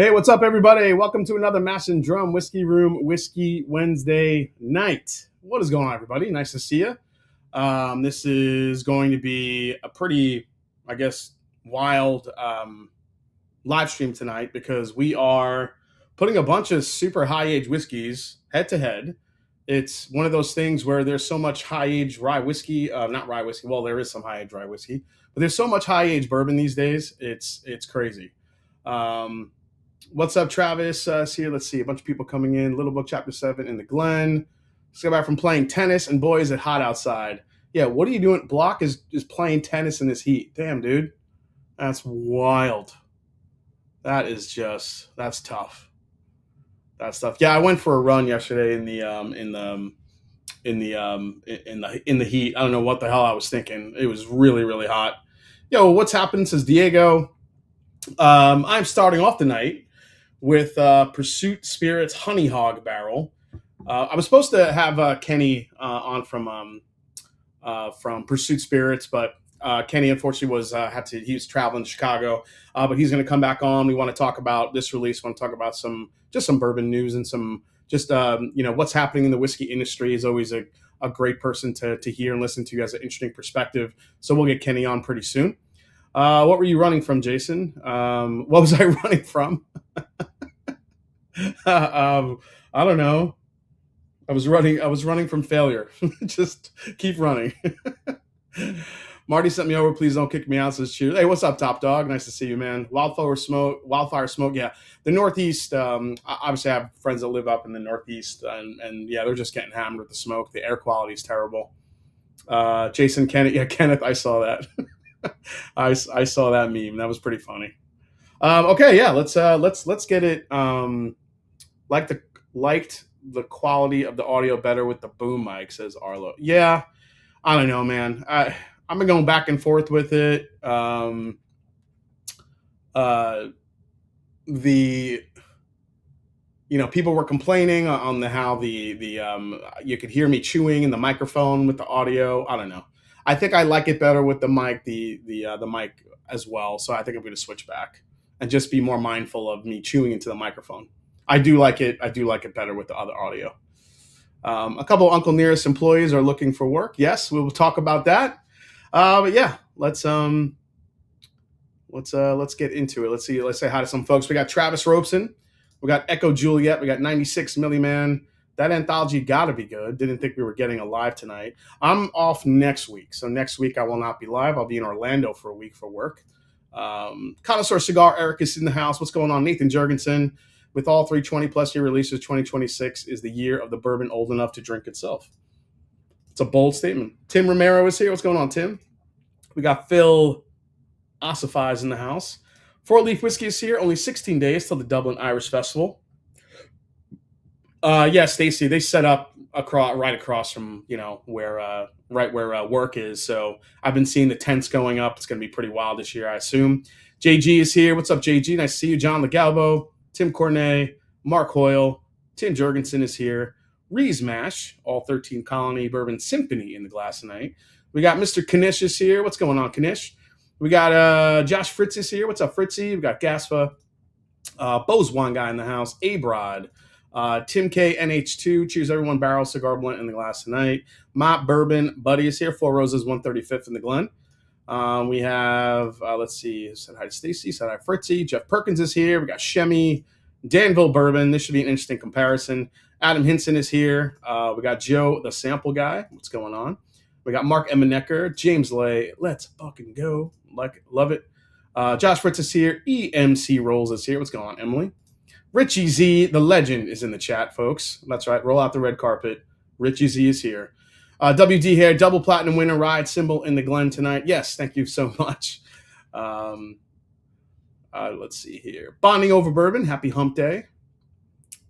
Hey, what's up, everybody? Welcome to another Mash and Drum Whiskey Room Whiskey Wednesday night. What is going on, everybody? Nice to see you. This is going to be a pretty, I guess, wild live stream tonight because we are putting a bunch of super high age whiskeys head to head. It's one of those things where there's so much high age rye whiskey, not rye whiskey. Well, there is some high age rye whiskey, but there's so much high age bourbon these days. It's crazy. Um, What's up, Travis? See, let's see, a bunch of people coming in. Little Book Chapter 7 in the Glen. Just got back from playing tennis, and boy, is it hot outside. Yeah, what are you doing? Block is playing tennis in this heat. Damn, dude. That's wild. That's tough. That's tough. Yeah, I went for a run yesterday in the heat. I don't know what the hell I was thinking. It was really, really hot. Yo, what's happened? Says Diego. I'm starting off the night with Pursuit Spirits Honey Hog Barrel. I was supposed to have Kenny on from Pursuit Spirits, but Kenny unfortunately he was traveling to Chicago, but he's going to come back on. We want to talk about this release. We want to talk about some bourbon news and some what's happening in the whiskey industry. Is always a great person to hear and listen to. Has an interesting perspective. So we'll get Kenny on pretty soon. What were you running from, Jason? What was I running from? I don't know. I was running from failure. Just keep running. Marty sent me over. Please don't kick me out. Says cheers. Hey, what's up, Top Dog? Nice to see you, man. Wildfire smoke. Yeah, the Northeast. Obviously, I have friends that live up in the Northeast, and yeah, they're just getting hammered with the smoke. The air quality is terrible. Jason, Kenneth. Yeah, Kenneth. I saw that. I saw that meme. That was pretty funny. Okay, yeah, let's get it. Liked the quality of the audio better with the boom mic, says Arlo. Yeah, I don't know, man. I've been going back and forth with it. People were complaining on how you could hear me chewing in the microphone with the audio. I don't know. I think I like it better with the mic, the mic as well. So I think I'm going to switch back and just be more mindful of me chewing into the microphone. I do like it better with the other audio. A couple of Uncle Nearest employees are looking for work. Yes, we will talk about that. But yeah, let's get into it. Let's say hi to some folks. We got Travis Robeson. We got Echo Juliet. We got 96 Milliman. That anthology got to be good. Didn't think we were getting a live tonight. I'm off next week. So next week I will not be live. I'll be in Orlando for a week for work. Connoisseur Cigar, Eric is in the house. What's going on? Nathan Jurgensen. With all 320-plus year releases, 2026 is the year of the bourbon old enough to drink itself. It's a bold statement. Tim Romero is here. What's going on, Tim? We got Phil Ossifies in the house. 4-Leaf Whiskey is here. Only 16 days till the Dublin Irish Festival. Yeah, Stacy, they set up right across from where work is. So I've been seeing the tents going up. It's going to be pretty wild this year, I assume. JG is here. What's up, JG? Nice to see you. John Legalbo, Tim Cornet, Mark Hoyle, Tim Jurgensen is here. Rees Mash, all 13 Colony Bourbon Symphony in the glass tonight. We got Mr. Kanish is here. What's going on, Kanish? We got Josh Fritz is here. What's up, Fritzy? We got Gaspa, Bo's Wine Guy in the house. Abrod. Tim K, NH2, Cheers Everyone, Barrel, Cigar Blunt in the glass tonight. Mott Bourbon, Buddy is here. Four Roses, 135th in the Glen. We have, let's see, said hi to Stacy, said hi Fritzy. Jeff Perkins is here. We got Shemi, Danville Bourbon. This should be an interesting comparison. Adam Hinson is here. We got Joe, the sample guy. What's going on? We got Mark Emanecker, James Lay. Let's fucking go. Love it. Josh Fritz is here. EMC Rolls is here. What's going on, Emily? Richie Z, the legend, is in the chat, folks. That's right. Roll out the red carpet. Richie Z is here. WD Hair, double platinum winner, ride symbol in the Glen tonight. Yes, thank you so much. Let's see here. Bonding over bourbon. Happy hump day.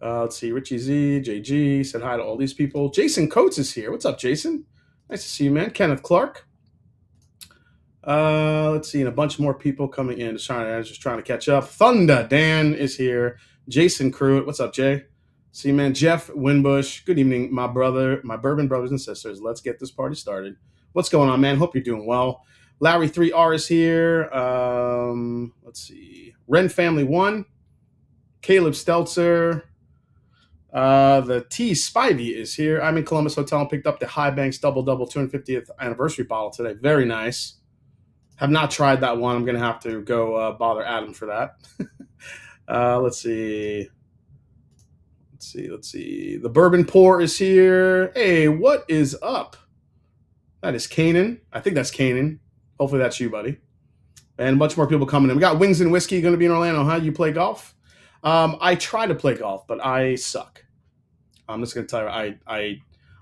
Let's see. Richie Z, JG, said hi to all these people. Jason Coates is here. What's up, Jason? Nice to see you, man. Kenneth Clark. Let's see. And a bunch more people coming in. Just trying to catch up. Thunder Dan is here. Jason Cruitt. What's up, Jay? See you, man. Jeff Winbush. Good evening, my bourbon brothers and sisters. Let's get this party started. What's going on, man? Hope you're doing well. Larry 3R is here. Let's see. Ren Family 1. Caleb Stelzer. The T Spivey is here. I'm in Columbus Hotel and picked up the High Banks Double 250th anniversary bottle today. Very nice. Have not tried that one. I'm going to have to go bother Adam for that. Let's see. The Bourbon Pour is here. Hey, what is up? That is Kanan. I think that's Kanan. Hopefully that's you, buddy. And much more people coming in. We got Wings and Whiskey going to be in Orlando. Huh? You play golf? I try to play golf, but I suck. I'm just going to tell you,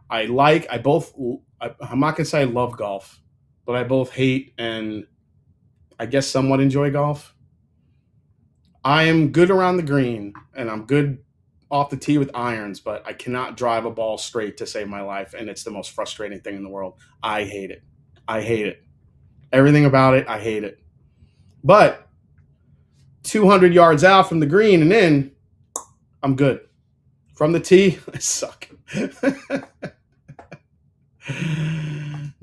I'm not going to say I love golf, but I both hate and I guess somewhat enjoy golf. I am good around the green and I'm good off the tee with irons, but I cannot drive a ball straight to save my life. And it's the most frustrating thing in the world. I hate it. Everything about it, I hate it. But 200 yards out from the green and in, I'm good. From the tee, I suck.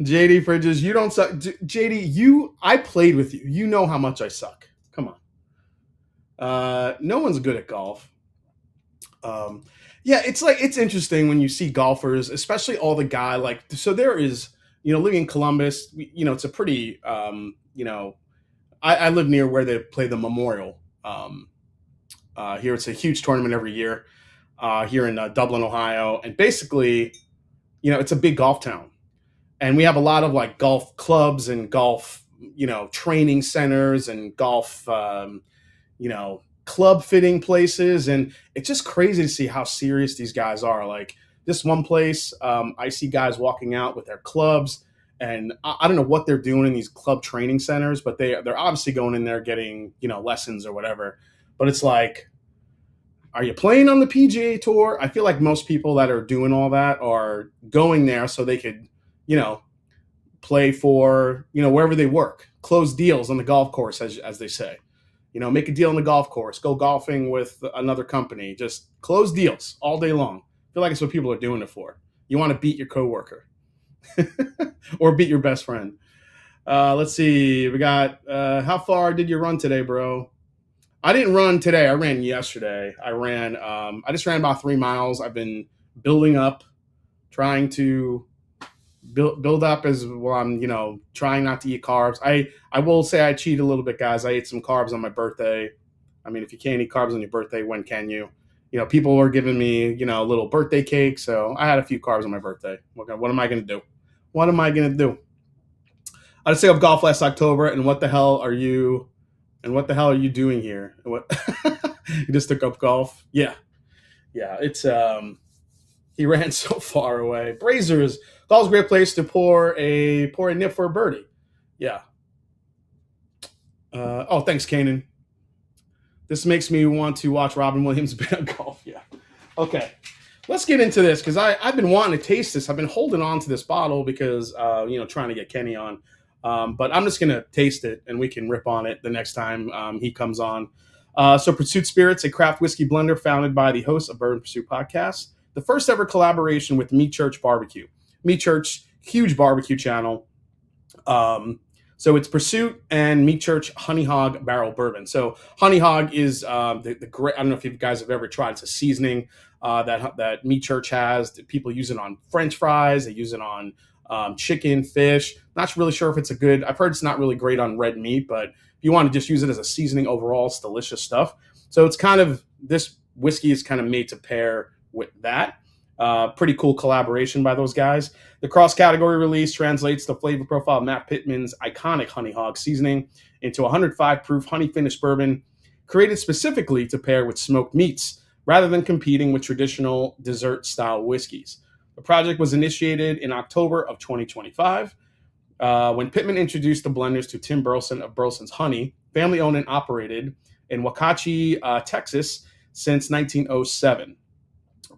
JD Fridges, you don't suck. JD, I played with you. You know how much I suck. Come on. No one's good at golf. Yeah, it's interesting when you see golfers, especially all the guy so there is, living in Columbus, it's a pretty, I live near where they play the Memorial. Here it's a huge tournament every year here in Dublin, Ohio. And basically, it's a big golf town. And we have a lot of golf clubs and golf, training centers and golf, club fitting places. And it's just crazy to see how serious these guys are. Like this one place, I see guys walking out with their clubs. And I don't know what they're doing in these club training centers, but they're obviously going in there getting, lessons or whatever. But it's like, are you playing on the PGA Tour? I feel like most people that are doing all that are going there so they could, play for, wherever they work, close deals on the golf course, as they say. Make a deal on the golf course, go golfing with another company, just close deals all day long. I feel like it's what people are doing it for. You want to beat your coworker or beat your best friend. Let's see. We got, how far did you run today, bro? I didn't run today. I ran yesterday. I just ran about 3 miles. I've been building up, trying to build up as well. I'm, trying not to eat carbs. I will say I cheated a little bit, guys. I ate some carbs on my birthday. I mean, if you can't eat carbs on your birthday, when can you? People were giving me, a little birthday cake. So I had a few carbs on my birthday. What am I going to do? What am I going to do? I just stayed up golf last October. And what the hell are you doing here? What? You just took up golf? Yeah. It's, he ran so far away. Brazers. Golf's a great place to pour a nip for a birdie. Yeah. Thanks, Kanan. This makes me want to watch Robin Williams bet on golf. Yeah. Okay. Let's get into this because I've been wanting to taste this. I've been holding on to this bottle because, trying to get Kenny on. But I'm just going to taste it and we can rip on it the next time he comes on. So Pursuit Spirits, a craft whiskey blender founded by the host of Bourbon Pursuit podcast. The first ever collaboration with Meat Church Barbecue. Meat Church, huge barbecue channel. So it's Pursuit and Meat Church Honey Hog Barrel Bourbon. So Honey Hog is the great. I don't know if you guys have ever tried. It's a seasoning that Meat Church has. People use it on French fries. They use it on chicken, fish. Not really sure if it's a good. I've heard it's not really great on red meat, but if you want to just use it as a seasoning overall, it's delicious stuff. So it's this whiskey is kind of made to pair with that. Pretty cool collaboration by those guys. The cross-category release translates the flavor profile of Matt Pittman's iconic Honey Hog seasoning into 105 proof honey-finished bourbon, created specifically to pair with smoked meats, rather than competing with traditional dessert-style whiskeys. The project was initiated in October of 2025, when Pittman introduced the blenders to Tim Burleson of Burleson's Honey, family-owned and operated in Waxahachie, Texas, since 1907.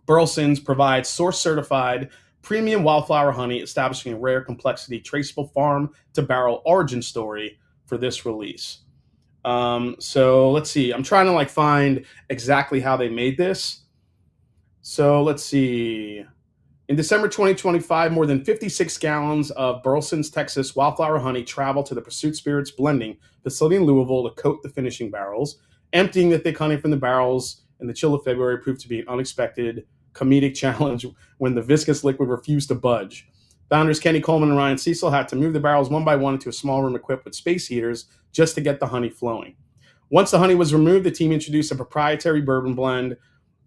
Burleson's provides source-certified premium wildflower honey, establishing a rare complexity, traceable farm to barrel origin story for this release. So let's see. I'm trying to find exactly how they made this. So let's see. In December 2025, more than 56 gallons of Burleson's Texas wildflower honey traveled to the Pursuit Spirits blending facility in Louisville to coat the finishing barrels, emptying the thick honey from the barrels and the chill of February proved to be an unexpected comedic challenge when the viscous liquid refused to budge. Founders Kenny Coleman and Ryan Cecil had to move the barrels one by one into a small room equipped with space heaters just to get the honey flowing. Once the honey was removed, the team introduced a proprietary bourbon blend.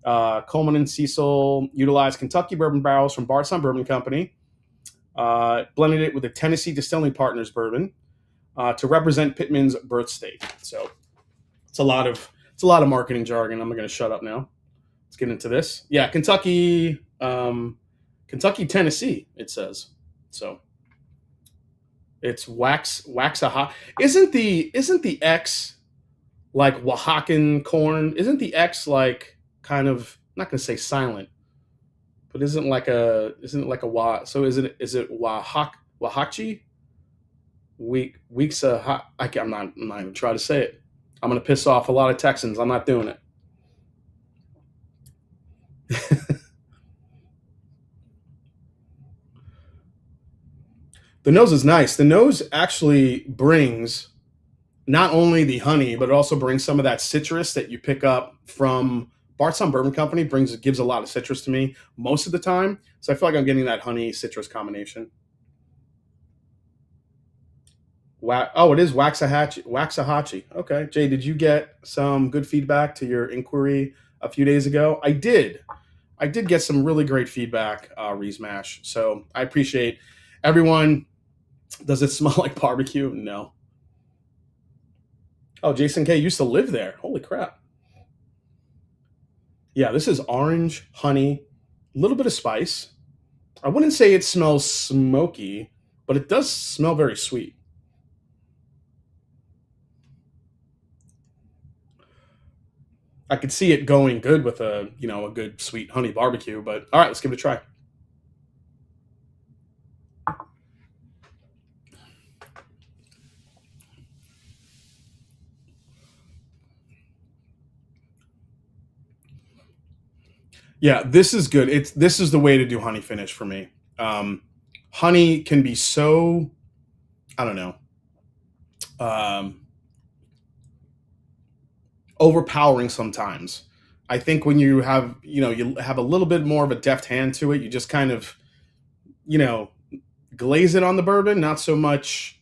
Coleman and Cecil utilized Kentucky bourbon barrels from Bardstown Bourbon Company, blended it with a Tennessee Distilling Partners bourbon to represent Pittman's birth state. So it's a lot of marketing jargon. I'm going to shut up now. Let's get into this. Yeah, Kentucky, Tennessee. It says so. It's Waxahachie. Isn't the X like Oaxacan corn? Isn't the X like kind of, I'm not going to say silent, but isn't it like a wa? So is it Oaxachi? I'm not even trying to say it. I'm going to piss off a lot of Texans. I'm not doing it. The nose is nice. The nose actually brings not only the honey, but it also brings some of that citrus that you pick up from Bardstown Bourbon Company. Gives a lot of citrus to me most of the time. So I feel like I'm getting that honey citrus combination. It is Waxahachie. Okay. Jay, did you get some good feedback to your inquiry a few days ago? I did get some really great feedback, Reesmash. So I appreciate everyone. Does it smell like barbecue? No. Oh, Jason K used to live there. Holy crap. Yeah, this is orange, honey, a little bit of spice. I wouldn't say it smells smoky, but it does smell very sweet. I could see it going good with a good sweet honey barbecue, but all right, let's give it a try. Yeah, this is good. This is the way to do honey finish for me. Honey can be so, I don't know, overpowering sometimes. I think when you have a little bit more of a deft hand to it, you just kind of, glaze it on the bourbon, not so much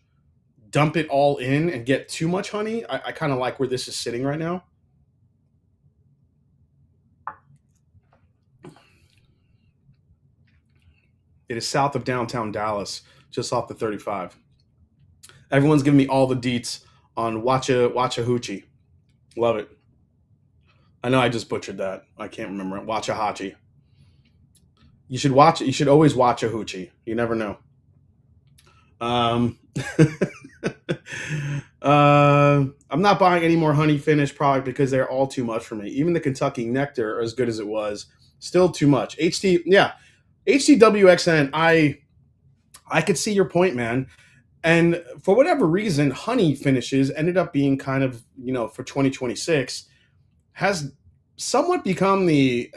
dump it all in and get too much honey. I kind of like where this is sitting right now. It is south of downtown Dallas, just off the 35. Everyone's giving me all the deets on Waxahachie. Love it. I know I just butchered that. I can't remember it. Waxahachie. You should watch it. You should always watch a hoochie. You never know. I'm not buying any more honey finish product because they're all too much for me. Even the Kentucky Nectar, as good as it was, still too much. HTWXN, I could see your point, man. And for whatever reason, honey finishes ended up being kind of, for 2026, has somewhat become the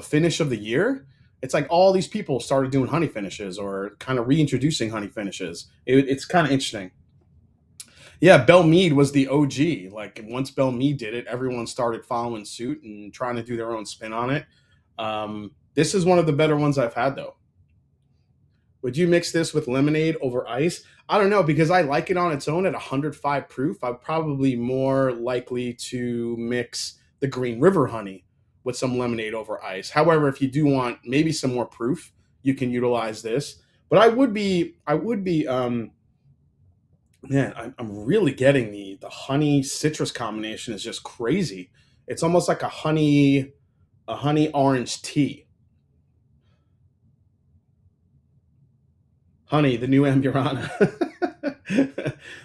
finish of the year. It's like all these people started doing honey finishes or kind of reintroducing honey finishes. It's kind of interesting. Yeah, Belle Meade was the OG. Like once Belle Meade did it, everyone started following suit and trying to do their own spin on it. This is one of the better ones I've had, though. Would you mix this with lemonade over ice? I don't know, because I like it on its own at 105 proof. I'm probably more likely to mix the Green River honey with some lemonade over ice. However, if you do want maybe some more proof, you can utilize this. But I'm really getting the honey citrus combination is just crazy. It's almost like a honey orange tea. Honey, the new Amburana.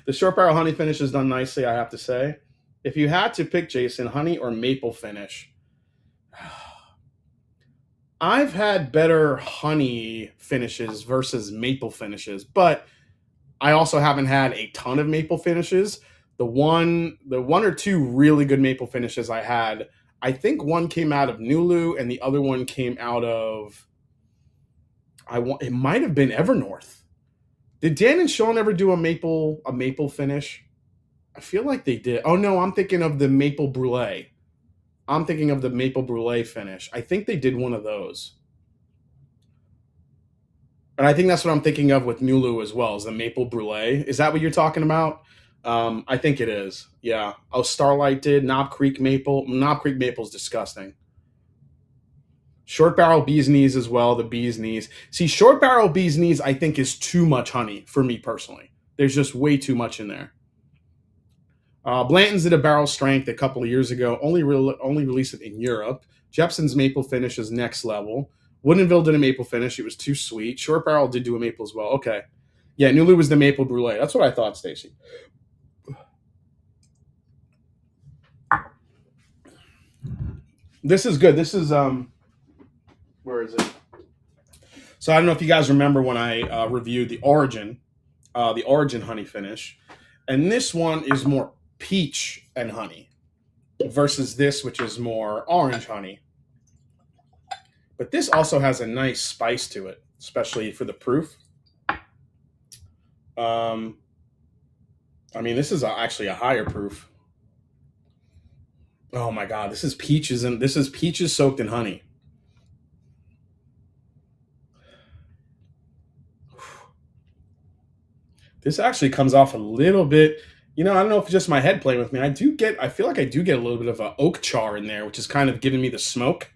The short barrel honey finish is done nicely, I have to say. If you had to pick, Jason, honey or maple finish, I've had better honey finishes versus maple finishes, but I also haven't had a ton of maple finishes. The one or two really good maple finishes I had, I think one came out of Nulu and the other one came out of, it might have been Evernorth. Did Dan and Sean ever do a maple finish? I feel like they did. Oh no, I'm thinking of the maple brulee. I'm thinking of the maple brulee finish. I think they did one of those. And I think that's what I'm thinking of with Mulu as well, is the maple brulee. Is that what you're talking about? I think it is. Yeah. Oh, Starlight did. Knob Creek maple. Knob Creek maple is disgusting. Short barrel bee's knees as well. The bee's knees. See, short barrel bee's knees, I think, is too much honey for me personally. There's just way too much in there. Blanton's did a barrel strength a couple of years ago. Only released it in Europe. Jepson's maple finish is next level. Woodinville did a maple finish. It was too sweet. Short barrel did do a maple as well. Okay. Yeah, Nulu was the maple brulee. That's what I thought, Stacy. This is good. This is where is it? So I don't know if you guys remember when I reviewed the Origin honey finish, and this one is more peach and honey versus this, which is more orange honey. But this also has a nice spice to it, especially for the proof. I mean, this is actually a higher proof. Oh my god, this is peaches soaked in honey. This actually comes off a little bit. I don't know if it's just my head playing with me. I feel like I do get a little bit of an oak char in there, which is kind of giving me the smoke.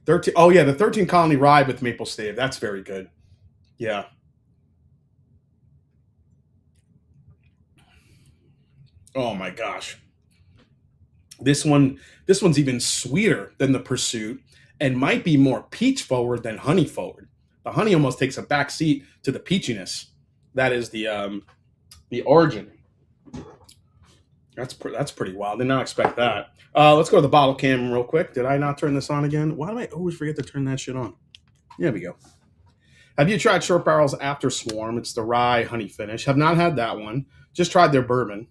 13. Oh yeah, the 13 Colony Rye with maple stave. That's very good. Yeah. Oh my gosh. This one's even sweeter than the Pursuit and might be more peach forward than honey forward. The honey almost takes a back seat to the peachiness. That is the Origin. That's pretty wild. Did not expect that. Let's go to the bottle cam real quick. Did I not turn this on again? Why do I always forget to turn that shit on? There we go. Have you tried Short Barrel's After Swarm? It's the rye honey finish. Have not had that one. Just tried their bourbon.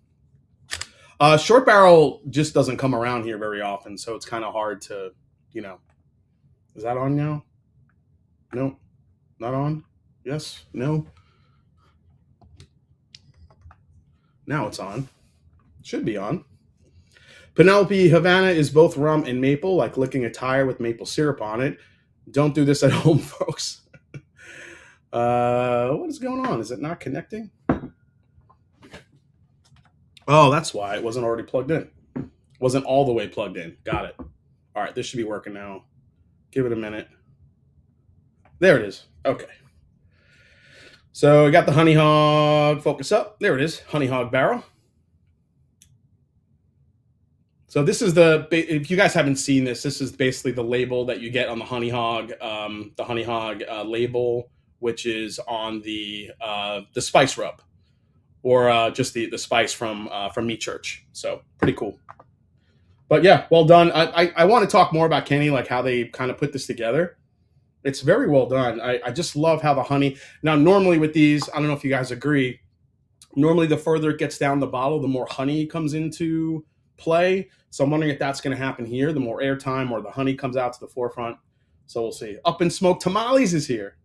Short Barrel just doesn't come around here very often, so it's kind of hard to, Is that on now? No, not on. Yes, no. Now it's on. Should be on. Penelope Havana is both rum and maple, like licking a tire with maple syrup on it. Don't do this at home, folks. What is going on? Is it not connecting? Oh, that's why it wasn't already plugged in. Wasn't all the way plugged in. Got it. All right, this should be working now. Give it a minute. There it is. Okay. So we got the Honey Hog. Focus up. There it is. Honey Hog barrel. So this is if you guys haven't seen this is basically the label that you get on the Honey Hog, label, which is on the spice rub, or just the spice from Meat Church. So pretty cool. But yeah, well done. I want to talk more about Kenny, like how they kind of put this together. It's very well done. I just love how the honey. Now, normally with these, I don't know if you guys agree. Normally, the further it gets down the bottle, the more honey comes into play. So I'm wondering if that's going to happen here. The more airtime or the honey comes out to the forefront. So we'll see. Up in Smoke Tamales is here.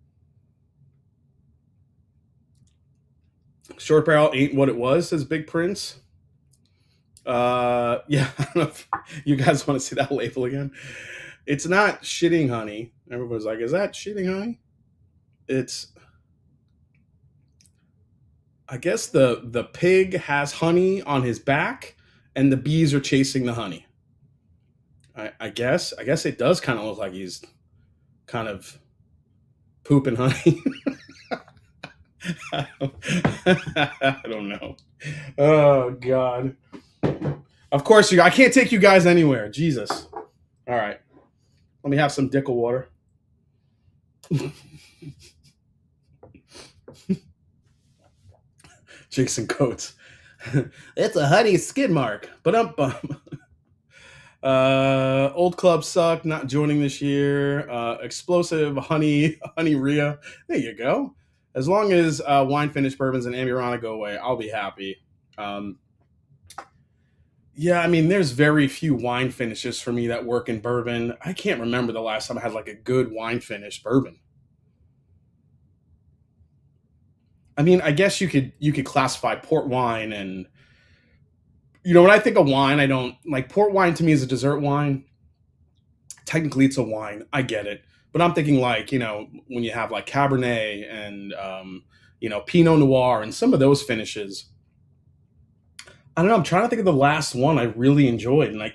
Short Barrel ain't what it was, says Big Prince. Yeah, I don't know if you guys want to see that label again. It's not shitting honey. Everybody's like, is that shitting honey? It's, I guess the pig has honey on his back and the bees are chasing the honey. I guess it does kind of look like he's kind of pooping honey. I don't know. Oh God. Of course I can't take you guys anywhere. Jesus. All right. Let me have some Dickel water. Jason Coates. It's a honey skid mark. But Old Club Suck, not joining this year. Explosive Honey Rhea. There you go. As long as wine finished bourbons and Amburana go away, I'll be happy. Yeah, I mean, there's very few wine finishes for me that work in bourbon. I can't remember the last time I had like a good wine finished bourbon. I mean, I guess you could classify port wine, and when I think of wine, I don't like port wine. To me is a dessert wine. Technically it's a wine. I get it. But I'm thinking like, when you have like Cabernet and Pinot Noir and some of those finishes. I don't know. I'm trying to think of the last one I really enjoyed, and I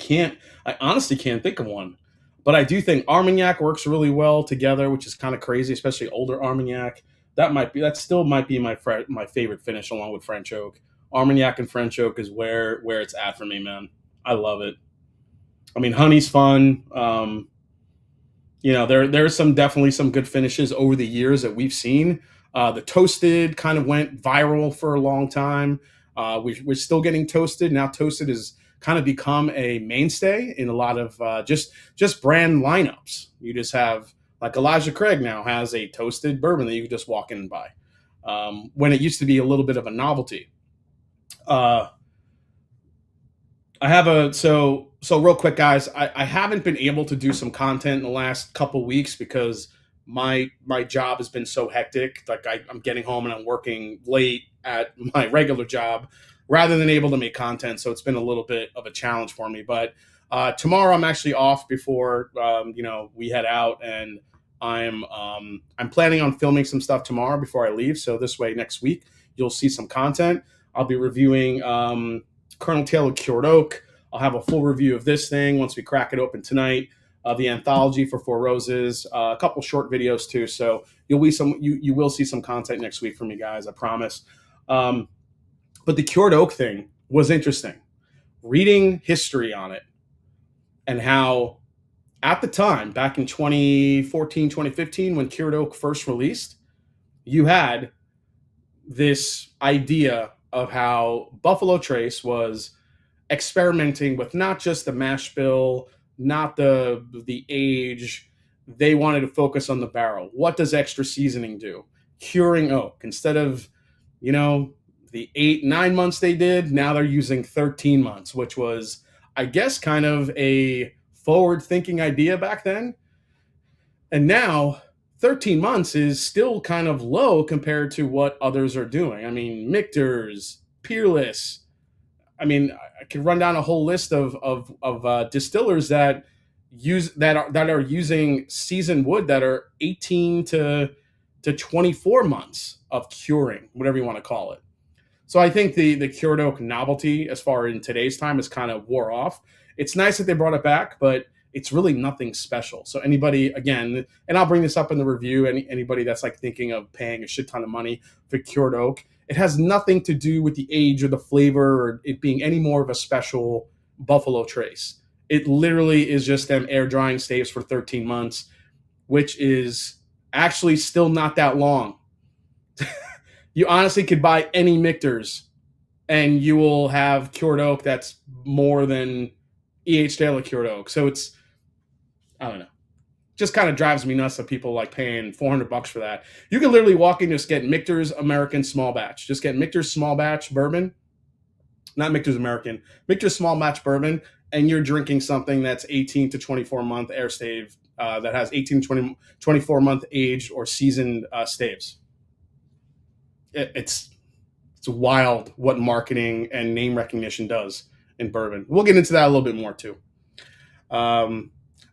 honestly can't think of one. But I do think Armagnac works really well together, which is kind of crazy, especially older Armagnac. That still might be my favorite finish along with French oak. Armagnac and French oak is where it's at for me, man. I love it. I mean, honey's fun. There's definitely some good finishes over the years that we've seen. The toasted kind of went viral for a long time. We're still getting toasted now. Toasted has kind of become a mainstay in a lot of just brand lineups. You just have like Elijah Craig now has a toasted bourbon that you can just walk in and buy. When it used to be a little bit of a novelty. Uh, I have so real quick, guys. I haven't been able to do some content in the last couple weeks because my job has been so hectic. Like I'm getting home and I'm working late at my regular job rather than able to make content. So it's been a little bit of a challenge for me. But tomorrow I'm actually off before we head out, and I'm planning on filming some stuff tomorrow before I leave. So this way next week you'll see some content. I'll be reviewing Colonel Taylor Cured Oak. I'll have a full review of this thing once we crack it open tonight. The Anthology for Four Roses, a couple short videos too. So you will see some content next week from me, guys. I promise. But the Cured Oak thing was interesting. Reading history on it and how at the time, back in 2014, 2015, when Cured Oak first released, you had this idea of how Buffalo Trace was experimenting with not just the mash bill, not the age. They wanted to focus on the barrel. What does extra seasoning do? Curing oak. Instead of, the 8-9 months they did, now they're using 13 months, which was, I guess, kind of a forward-thinking idea back then. And now 13 months is still kind of low compared to what others are doing. I mean, Michter's, Peerless. I mean, I could run down a whole list of distillers that are using seasoned wood that are 18 to 24 months of curing, whatever you want to call it. So I think the cured oak novelty, as far in today's time, is kind of wore off. It's nice that they brought it back, but it's really nothing special. So anybody, again, and I'll bring this up in the review, anybody that's like thinking of paying a shit ton of money for cured oak, it has nothing to do with the age or the flavor or it being any more of a special Buffalo Trace. It literally is just them air drying staves for 13 months, which is actually still not that long. You honestly could buy any Michter's and you will have cured oak that's more than E.H. Taylor cured oak. So it's, I don't know. Just kind of drives me nuts that people like paying $400 for that. You can literally walk in and just get Michter's American small batch. Just get Michter's small batch bourbon, not Michter's American, Michter's small batch bourbon, and you're drinking something that's 18 to 24 month air stave that has 18 to 24 month aged or seasoned staves. It's wild what marketing and name recognition does in bourbon. We'll get into that a little bit more too.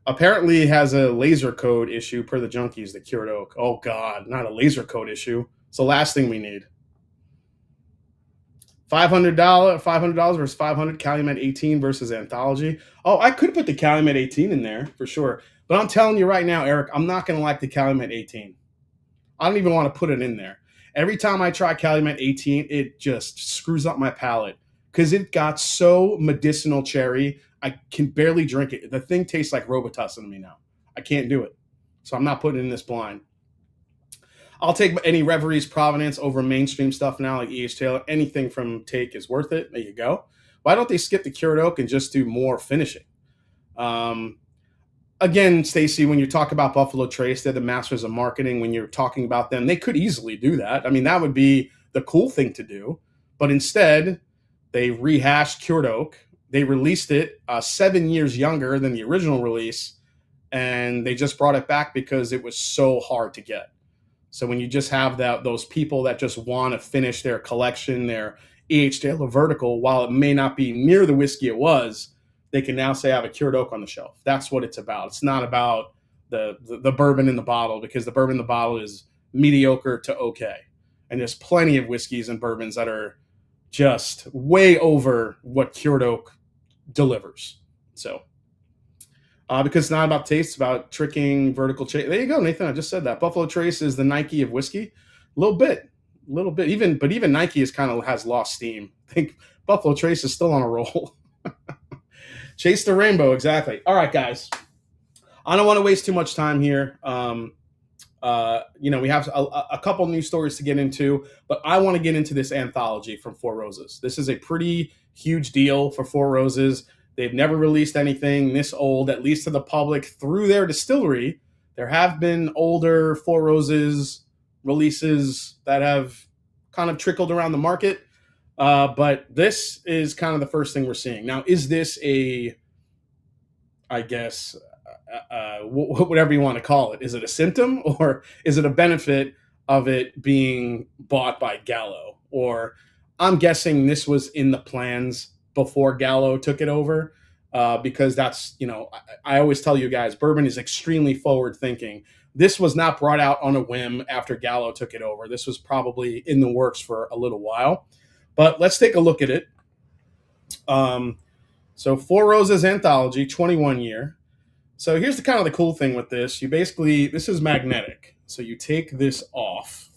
Apparently it has a laser code issue per the junkies, the cured oak. Oh God, not a laser code issue. It's the last thing we need. $500 versus 500 Calumet 18 versus Anthology. Oh, I could put the Calumet 18 in there for sure. But I'm telling you right now, Eric, I'm not going to like the Calumet 18. I don't even want to put it in there. Every time I try Calumet 18, it just screws up my palate because it got so medicinal cherry. I can barely drink it. The thing tastes like Robitussin to me now. I can't do it. So I'm not putting it in this blind. I'll take any Reverie's Provenance over mainstream stuff now, like E.H. Taylor. Anything from Take is worth it. There you go. Why don't they skip the cured oak and just do more finishing? Again, Stacy, when you talk about Buffalo Trace, they're the masters of marketing. When you're talking about them, they could easily do that. I mean, that would be the cool thing to do. But instead, they rehashed cured oak. They released it 7 years younger than the original release, and they just brought it back because it was so hard to get. So when you just have those people that just want to finish their collection, their EHTL or vertical, while it may not be near the whiskey it was, they can now say I have a cured oak on the shelf. That's what it's about. It's not about the bourbon in the bottle, because the bourbon in the bottle is mediocre to okay. And there's plenty of whiskeys and bourbons that are just way over what cured oak delivers. So, because it's not about taste, it's about tricking vertical chase. There you go, Nathan. I just said that. Buffalo Trace is the Nike of whiskey. A little bit. Even Nike has lost steam. I think Buffalo Trace is still on a roll. Chase the rainbow, exactly. All right, guys. I don't want to waste too much time here. We have a couple news stories to get into, but I want to get into this anthology from Four Roses. This is a pretty huge deal for Four Roses. They've never released anything this old, at least to the public, through their distillery. There have been older Four Roses releases that have kind of trickled around the market, but this is kind of the first thing we're seeing. Now, is this whatever you want to call it? Is it a symptom, or is it a benefit of it being bought by Gallo? Or I'm guessing this was in the plans before Gallo took it over, because that's, I always tell you guys, bourbon is extremely forward thinking. This was not brought out on a whim after Gallo took it over. This was probably in the works for a little while, but let's take a look at it. So Four Roses Anthology, 21 year. So here's the cool thing with this. This is magnetic. So you take this off.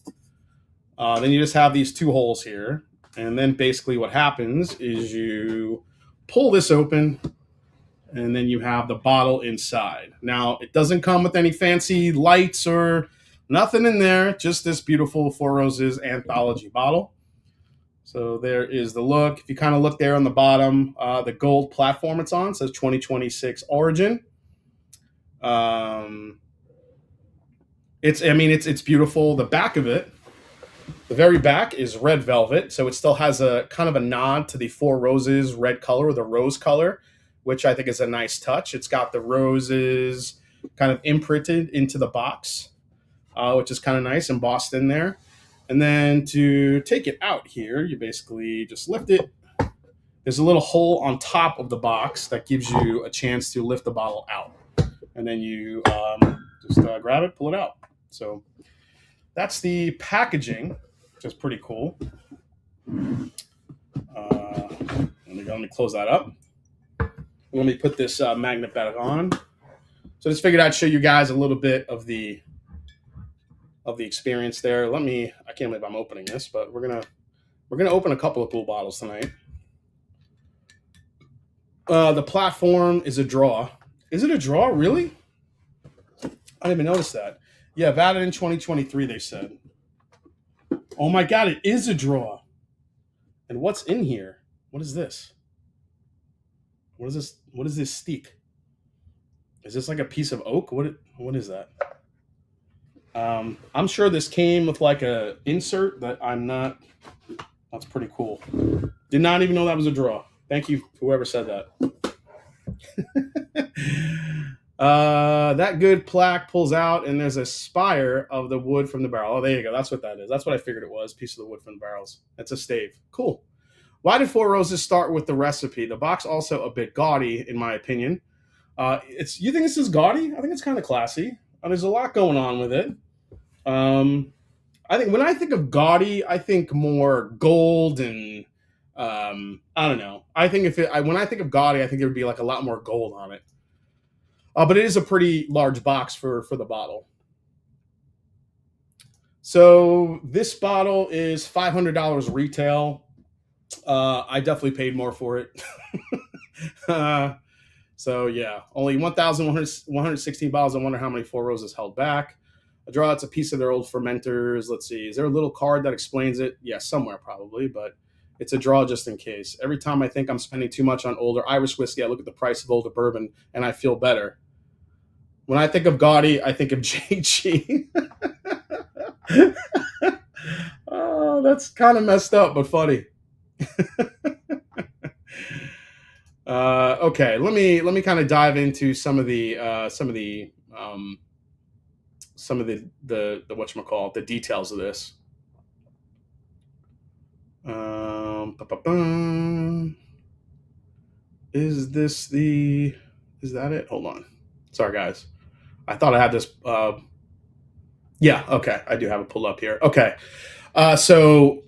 Then you just have these two holes here. And then basically what happens is you pull this open, and then you have the bottle inside. Now, it doesn't come with any fancy lights or nothing in there. Just this beautiful Four Roses Anthology bottle. So there is the look. If you kind of look there on the bottom, the gold platform it's on says 2026 Origin. It's beautiful. The back of it, the very back, is red velvet, so it still has a kind of a nod to the Four Roses red color, or the rose color, which I think is a nice touch. It's got the roses kind of imprinted into the box, which is kind of nice, embossed in there. And then to take it out here, you basically just lift it. There's a little hole on top of the box that gives you a chance to lift the bottle out. And then you just grab it, pull it out. So that's the packaging, which is pretty cool. Let me close that up. Let me put this magnet back on. So I just figured I'd show you guys a little bit of the experience there. I can't believe I'm opening this, but we're gonna open a couple of cool bottles tonight. The platform is a draw. Is it a draw, really? I didn't even notice that. Yeah, valid in 2023, they said. Oh my God, it is a draw. And what's in here? What is this? What is this? What is this steak? Is this like a piece of oak? What is that? I'm sure this came with like a insert that I'm not. That's pretty cool. Did not even know that was a draw. Thank you, whoever said that. That good plaque pulls out, and there's a spire of the wood from the barrel. Oh, there you go. That's what that is. That's what I figured it was. Piece of the wood from the barrels. That's a stave. Cool. Why did Four Roses start with the recipe? The box also a bit gaudy, in my opinion. You think this is gaudy? I think it's kind of classy. There's a lot going on with it. I think when I think of gaudy, I think more gold and I don't know. I think when I think of gaudy, I think there would be like a lot more gold on it. But it is a pretty large box for the bottle. So this bottle is $500 retail. I definitely paid more for it. So yeah, only 1,116 bottles. I wonder how many Four Roses held back. A draw, it's a piece of their old fermenters. Let's see. Is there a little card that explains it? Yeah, somewhere probably, but it's a draw just in case. Every time I think I'm spending too much on older Irish whiskey, I look at the price of older bourbon and I feel better. When I think of gaudy, I think of JG. Oh, that's kind of messed up, but funny. Okay, let me kind of dive into some of the some of the whatchamacallit, the details of this. Is this the? Is that it? Hold on. Sorry, guys. I thought I had this. Yeah. Okay. I do have it pulled up here. Okay. So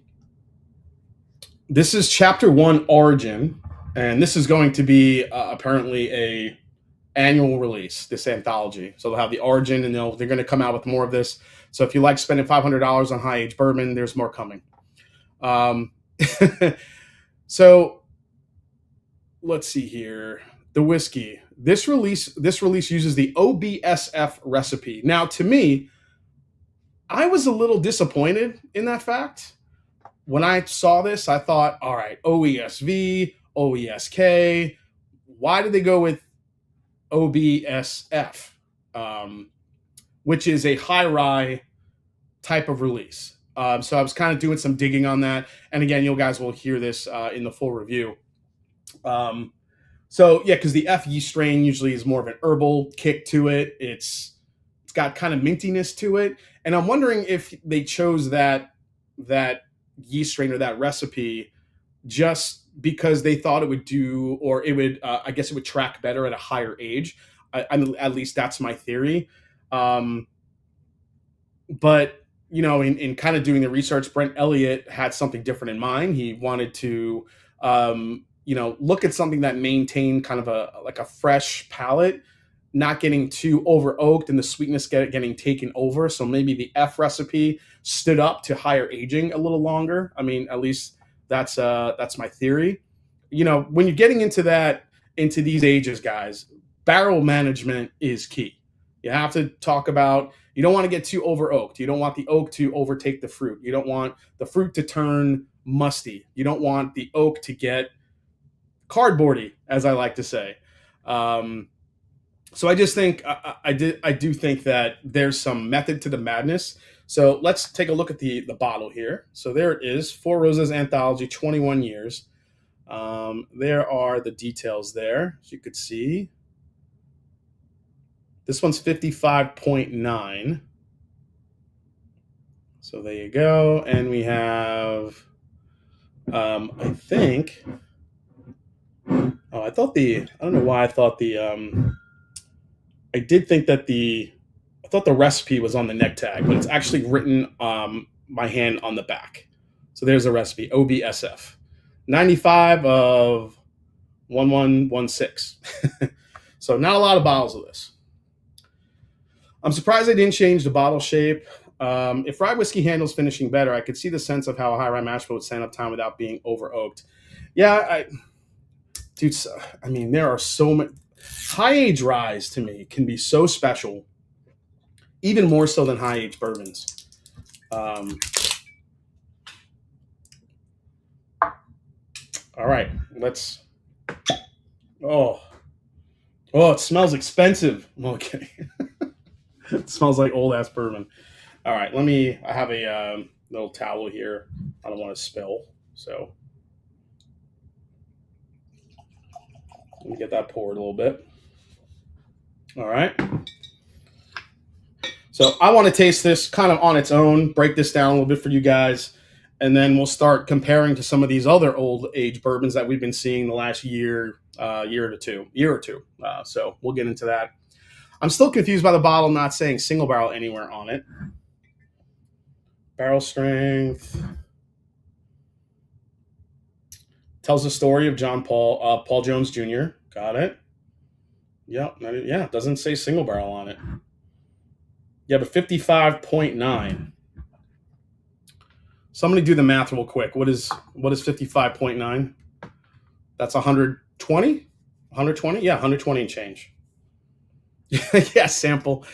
this is chapter 1, Origin, and this is going to be apparently a annual release, this anthology. So they'll have the Origin, and they're going to come out with more of this. So if you like spending $500 on high age bourbon, there's more coming. So let's see here. The whiskey. This release uses the OBSF recipe. Now, to me, I was a little disappointed in that fact. When I saw this, I thought, all right, OESV, OESK. Why did they go with OBSF, which is a high rye type of release? So I was kind of doing some digging on that. And again, you guys will hear this in the full review. So yeah, because the F yeast strain usually is more of an herbal kick to it. It's got kind of mintiness to it. And I'm wondering if they chose that yeast strain or that recipe just because they thought it would do, or it would, I guess it would track better at a higher age. At least that's my theory. But, you know, in kind of doing the research, Brent Elliott had something different in mind. He wanted to, you know, look at something that maintained kind of a fresh palate, not getting too over oaked and the sweetness getting taken over. So maybe the F recipe stood up to higher aging a little longer. I mean, at least that's my theory. You know, when you're getting into these ages, guys, barrel management is key. You have to talk about, you don't want to get too over oaked. You don't want the oak to overtake the fruit. You don't want the fruit to turn musty. You don't want the oak to get cardboardy, as I like to say. So I just think I do think that there's some method to the madness. So let's take a look at the bottle here. So there it is, Four Roses Anthology, 21 years. There are the details there, as you could see. This one's 55.9. So there you go. And we have, I think, I don't know why I thought I did think that I thought the recipe was on the neck tag, but it's actually written by hand on the back. So there's a recipe, OBSF. 95 of 1116. So not a lot of bottles of this. I'm surprised they didn't change the bottle shape. If rye whiskey handles finishing better, I could see the sense of how a high rye mash bill would stand up time without being over oaked. Yeah, dude, I mean, there are so many. High age ryes to me can be so special, even more so than high age bourbons. All right, let's. Oh, it smells expensive. Okay, it smells like old ass bourbon. All right, I have a little towel here. I don't want to spill, so let me get that poured a little bit. All right. So I want to taste this kind of on its own, break this down a little bit for you guys, and then we'll start comparing to some of these other old age bourbons that we've been seeing the last year or two. So we'll get into that. I'm still confused by the bottle not saying single barrel anywhere on it. Barrel strength. Tells the story of Paul Jones Jr. Got it. Yep. Yeah, it doesn't say single barrel on it. Yeah, but 55.9. Somebody do the math real quick. What is 55.9? That's 120? 120? Yeah, 120 and change. Yeah, sample.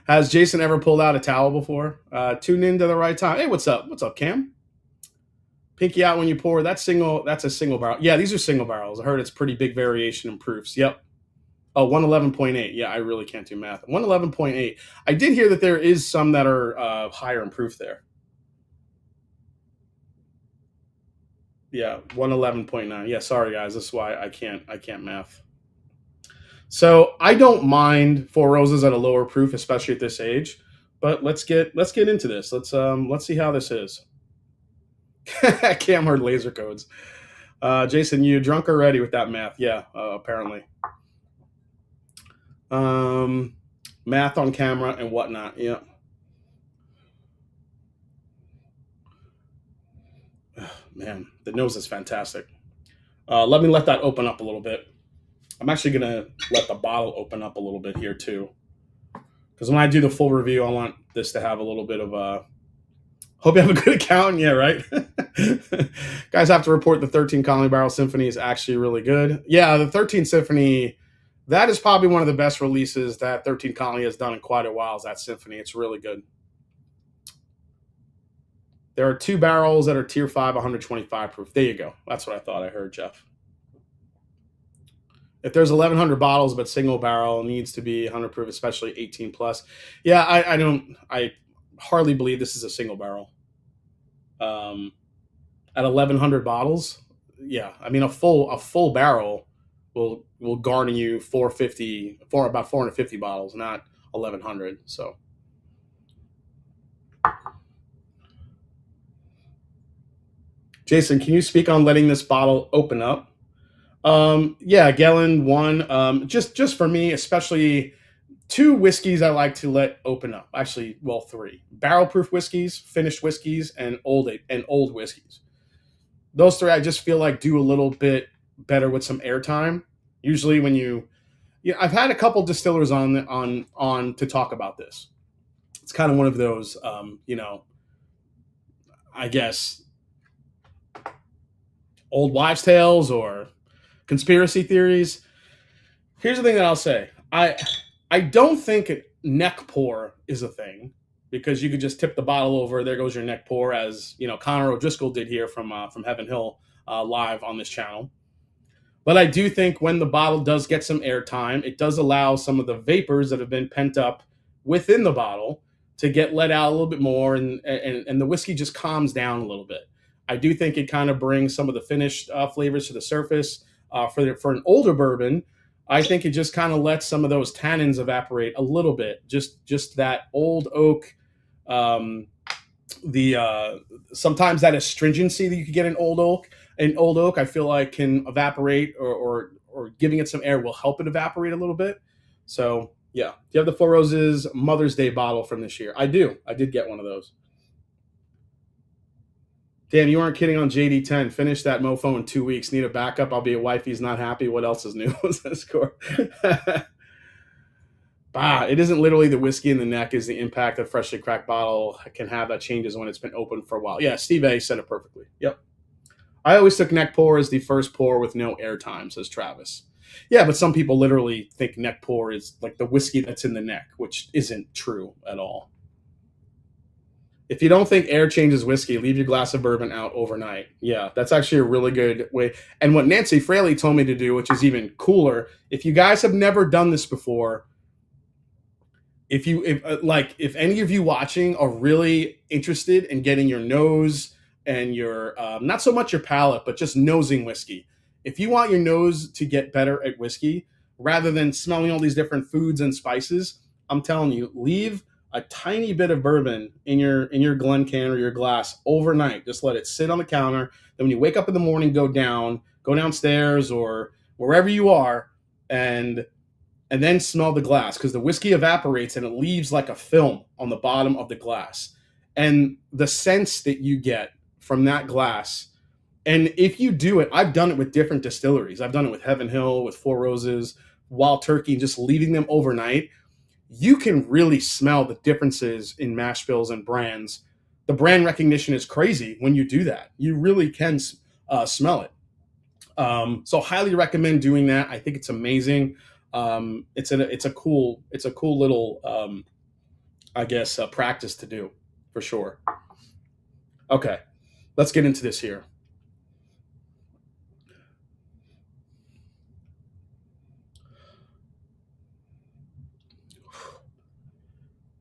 Has Jason ever pulled out a towel before? Tune in to the right time. Hey, what's up? What's up, Cam? Pinky out when you pour. That's a single barrel. Yeah, these are single barrels. I heard it's pretty big variation in proofs. Yep. Oh, 111.8. Yeah, I really can't do math. 111.8. I did hear that there is some that are higher in proof there. Yeah, 111.9. Yeah, sorry guys. This is why I can't math. So I don't mind Four Roses at a lower proof, especially at this age. But let's get into this. Let's see how this is. Cam heard laser codes. Jason, you drunk already with that math? Yeah, apparently. Um, Math on camera and whatnot. Yeah. Man, the nose is fantastic. Let me let that open up a little bit. I'm actually gonna let the bottle open up a little bit here too, because when I do the full review, I want this to have a little bit of a. Hope you have a good account. Yeah, right. Guys have to report the 13 Colony Barrel Symphony is actually really good. Yeah, the 13 Symphony, that is probably one of the best releases that 13 Colony has done in quite a while. Is that Symphony? It's really good. There are two barrels that are tier 5, 125 proof. There you go. That's what I thought I heard, Jeff. If there's 1,100 bottles, but single barrel needs to be 100 proof, especially 18 plus. Yeah, I hardly believe this is a single barrel. At 1,100 bottles, yeah, I mean a full barrel will garner you 450 for about 450 bottles, not 1,100. So Jason, can you speak on letting this bottle open up? Yeah, Gellin one. Just for me, especially two whiskeys I like to let open up. Actually, well, three barrel proof whiskeys, finished whiskeys, and old whiskeys. Those three I just feel like do a little bit better with some airtime. Usually, when yeah, I've had a couple distillers on to talk about this. It's kind of one of those, I guess, old wives' tales or conspiracy theories. Here's the thing that I'll say: I don't think neck pour is a thing because you could just tip the bottle over. There goes your neck pour, as Connor O'Driscoll did here from Heaven Hill live on this channel. But I do think when the bottle does get some airtime, it does allow some of the vapors that have been pent up within the bottle to get let out a little bit more, and the whiskey just calms down a little bit. I do think it kind of brings some of the finished flavors to the surface. For an older bourbon, I think it just kind of lets some of those tannins evaporate a little bit. Just that old oak, the sometimes that astringency that you could get in old oak. In old oak, I feel like can evaporate, or giving it some air will help it evaporate a little bit. So yeah, do you have the Four Roses Mother's Day bottle from this year? I do. I did get one of those. Damn, you aren't kidding on JD10. Finish that mofo in 2 weeks. Need a backup. I'll be a wifey's not happy. What else is new? Score. It isn't literally the whiskey in the neck, is the impact a freshly cracked bottle can have that changes when it's been open for a while. Yeah, Steve A said it perfectly. Yep. I always took neck pour as the first pour with no airtime, says Travis. Yeah, but some people literally think neck pour is like the whiskey that's in the neck, which isn't true at all. If you don't think air changes whiskey, leave your glass of bourbon out overnight. Yeah, that's actually a really good way. And what Nancy Fraley told me to do, which is even cooler, if you guys have never done this before, if any of you watching are really interested in getting your nose and your not so much your palate, but just nosing whiskey. If you want your nose to get better at whiskey, rather than smelling all these different foods and spices, I'm telling you, leave a tiny bit of bourbon in your Glen can or your glass overnight. Just let it sit on the counter. Then when you wake up in the morning, go downstairs or wherever you are, and then smell the glass, because the whiskey evaporates and it leaves like a film on the bottom of the glass. And the sense that you get from that glass, and if you do it, I've done it with different distilleries. I've done it with Heaven Hill, with Four Roses, Wild Turkey, just leaving them overnight. You can really smell the differences in mash bills and brands. The brand recognition is crazy when you do that. You really can smell it. So highly recommend doing that. I think it's amazing. It's a cool little I guess practice to do for sure. Okay, let's get into this here.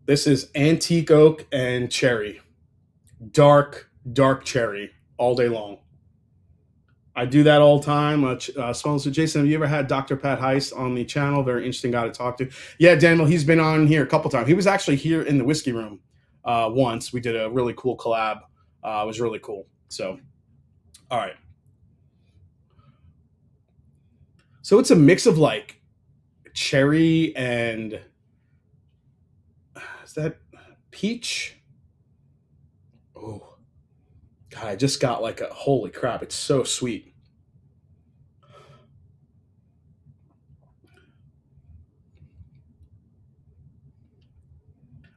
This is antique oak and cherry, dark cherry all day long. I do that all the time. So Jason, have you ever had Dr. Pat Heist on the channel? Very interesting guy to talk to. Yeah, Daniel, he's been on here a couple times. He was actually here in the whiskey room once. We did a really cool collab. It was really cool. So, all right. So it's a mix of like cherry and is that peach? Oh, God, I just got like a holy crap. It's so sweet.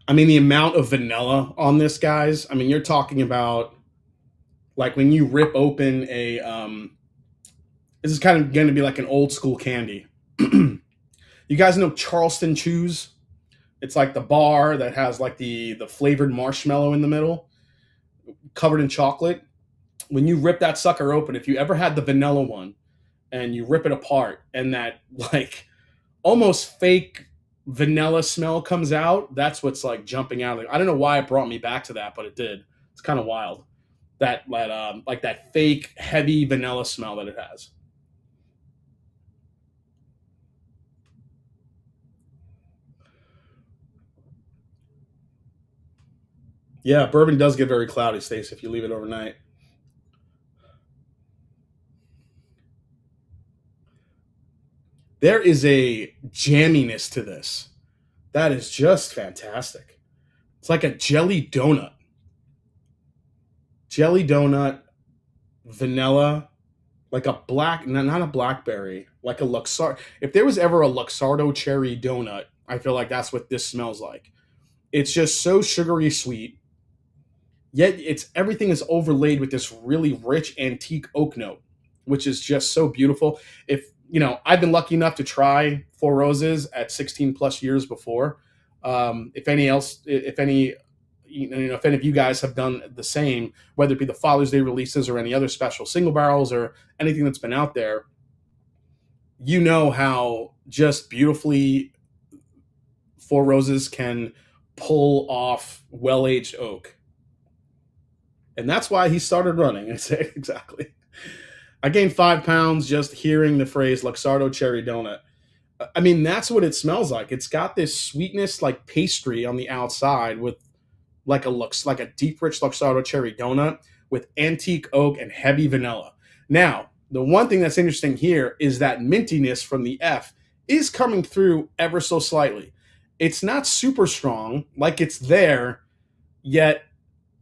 I mean, the amount of vanilla on this, guys. I mean, you're talking about like when you rip open a this is kind of going to be like an old school candy. You guys know Charleston Chews? It's like the bar that has like the flavored marshmallow in the middle, covered in chocolate. When you rip that sucker open, if you ever had the vanilla one and you rip it apart and that like almost fake vanilla smell comes out, that's what's like jumping out. I don't know why it brought me back to that, but it did. It's kind of wild. That like that fake heavy vanilla smell that it has. Yeah, bourbon does get very cloudy, Stace, if you leave it overnight. There is a jamminess to this that is just fantastic. It's like a jelly donut, vanilla, like a black, not a blackberry, like a Luxar. If there was ever a Luxardo cherry donut, I feel like that's what this smells like. It's just so sugary sweet, yet it's everything is overlaid with this really rich antique oak note, which is just so beautiful. If you know, I've been lucky enough to try Four Roses at 16 plus years before. If any, if any of you guys have done the same, whether it be the Father's Day releases or any other special single barrels or anything that's been out there, you know how just beautifully Four Roses can pull off well aged oak. And that's why he started running. I say exactly. I gained 5 pounds just hearing the phrase Luxardo cherry donut. I mean, that's what it smells like. It's got this sweetness like pastry on the outside with like a deep rich Luxardo cherry donut with antique oak and heavy vanilla. Now, the one thing that's interesting here is that mintiness from the F is coming through ever so slightly. It's not super strong, like it's there, yet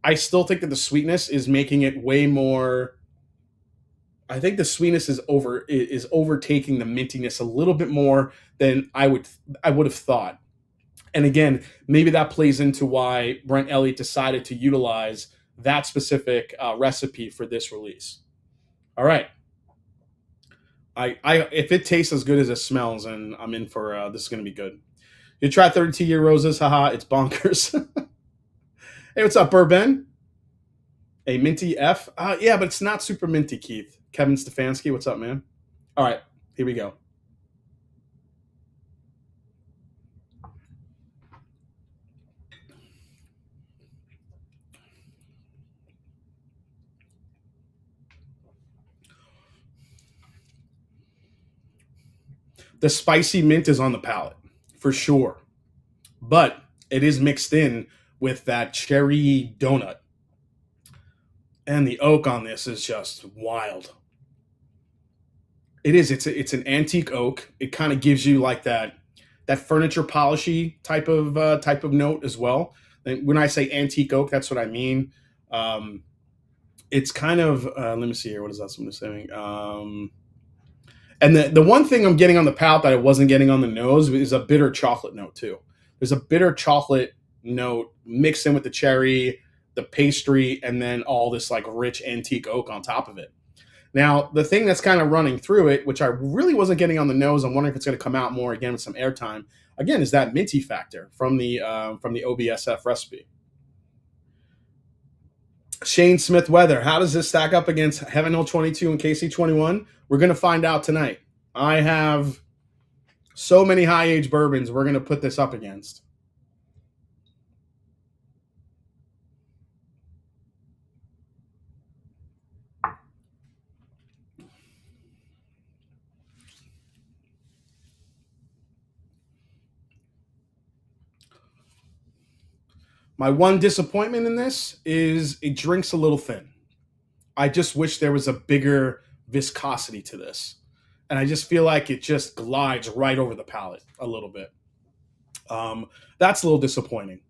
I still think that the sweetness is making it way more. I think the sweetness is overtaking the mintiness a little bit more than I would have thought. And again, maybe that plays into why Brent Elliott decided to utilize that specific recipe for this release. All right, I if it tastes as good as it smells, and I'm in for this is going to be good. You try 32-year roses, haha, it's bonkers. Hey, what's up, Bourbon? A minty F? Yeah, but it's not super minty, Keith. Kevin Stefanski, what's up, man? All right, here we go. The spicy mint is on the palate for sure, but it is mixed in with that cherry donut, and the oak on this is just wild. It is. It's an antique oak. It kind of gives you like that furniture polishy type of note as well. And when I say antique oak, that's what I mean. Um, it's kind of let me see here. What is that someone saying? And the one thing I'm getting on the palate that I wasn't getting on the nose is a bitter chocolate note too. There's a bitter chocolate note mixed in with the cherry, the pastry, and then all this like rich antique oak on top of it. Now, the thing that's kind of running through it, which I really wasn't getting on the nose, I'm wondering if it's going to come out more again with some airtime. Again, is that minty factor from the OBSF recipe? Shane Smith Weather. How does this stack up against Heaven Hill 22 and KC 21? We're going to find out tonight. I have so many high age bourbons we're going to put this up against. My one disappointment in this is it drinks a little thin. I just wish there was a bigger viscosity to this. And I just feel like it just glides right over the palate a little bit. That's a little disappointing.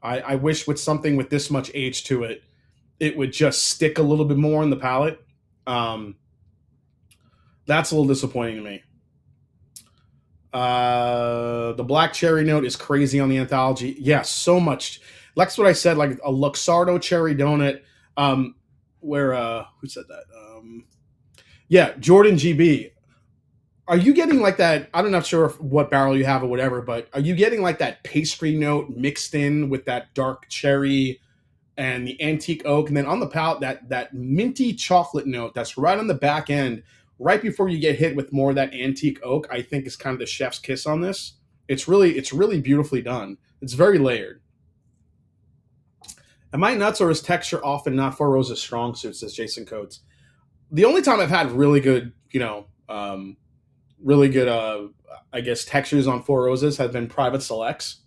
I wish with something with this much age to it, it would just stick a little bit more in the palate. Um, that's a little disappointing to me. The black cherry note is crazy on the Anthology. Yeah, so much. That's what I said, like a Luxardo cherry donut. Where who said that? Yeah, Jordan GB. Are you getting like that? I'm not sure what barrel you have or whatever, but are you getting like that pastry note mixed in with that dark cherry and the antique oak, and then on the palate that minty chocolate note that's right on the back end, right before you get hit with more of that antique oak? I think is kind of the chef's kiss on this. It's really beautifully done. It's very layered. Am I nuts or is texture often not Four Roses strong suit? Says Jason Coates. The only time I've had really good, really good, I guess, textures on Four Roses have been private selects.